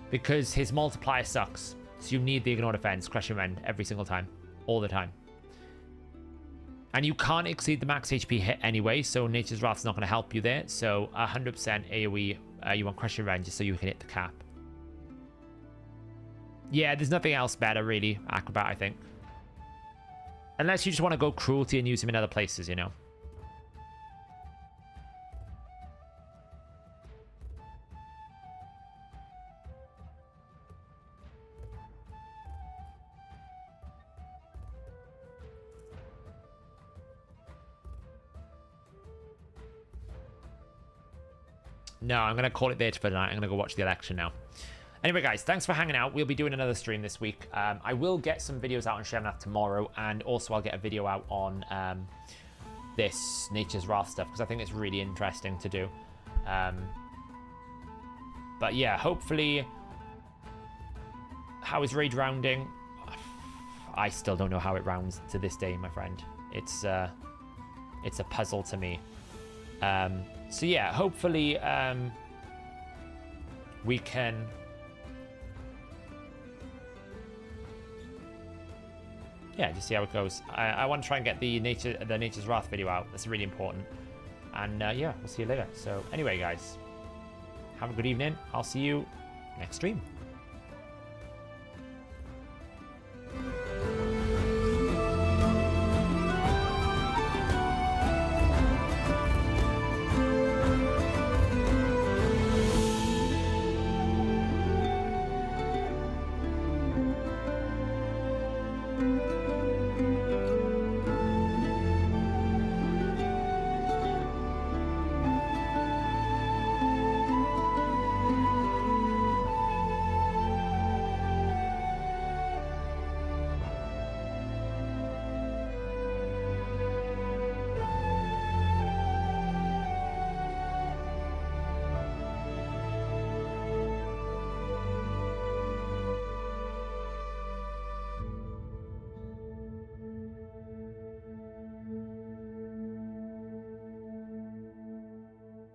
Because his multiplier sucks. So you need the Ignore Defense, Crushing Rend, every single time. All the time. And you can't exceed the max HP hit anyway, so Nature's Wrath's not going to help you there. So 100% AoE, you want Crushing Rend just so you can hit the cap. Yeah, there's nothing else better, really, Acrobat, I think. Unless you just want to go Cruelty and use him in other places, you know. No, I'm going to call it there for tonight. I'm going to go watch the election now. Anyway, guys, thanks for hanging out. We'll be doing another stream this week. I will get some videos out on Shemnath tomorrow, and also I'll get a video out on this Nature's Wrath stuff, because I think it's really interesting to do. But yeah, hopefully... How is raid rounding? I still don't know how it rounds to this day, my friend. It's a puzzle to me. So yeah, hopefully we can just see how it goes. I want to try and get the Nature's Wrath video out. That's really important. And yeah, we'll see you later. So anyway, guys, have a good evening. I'll see you next stream.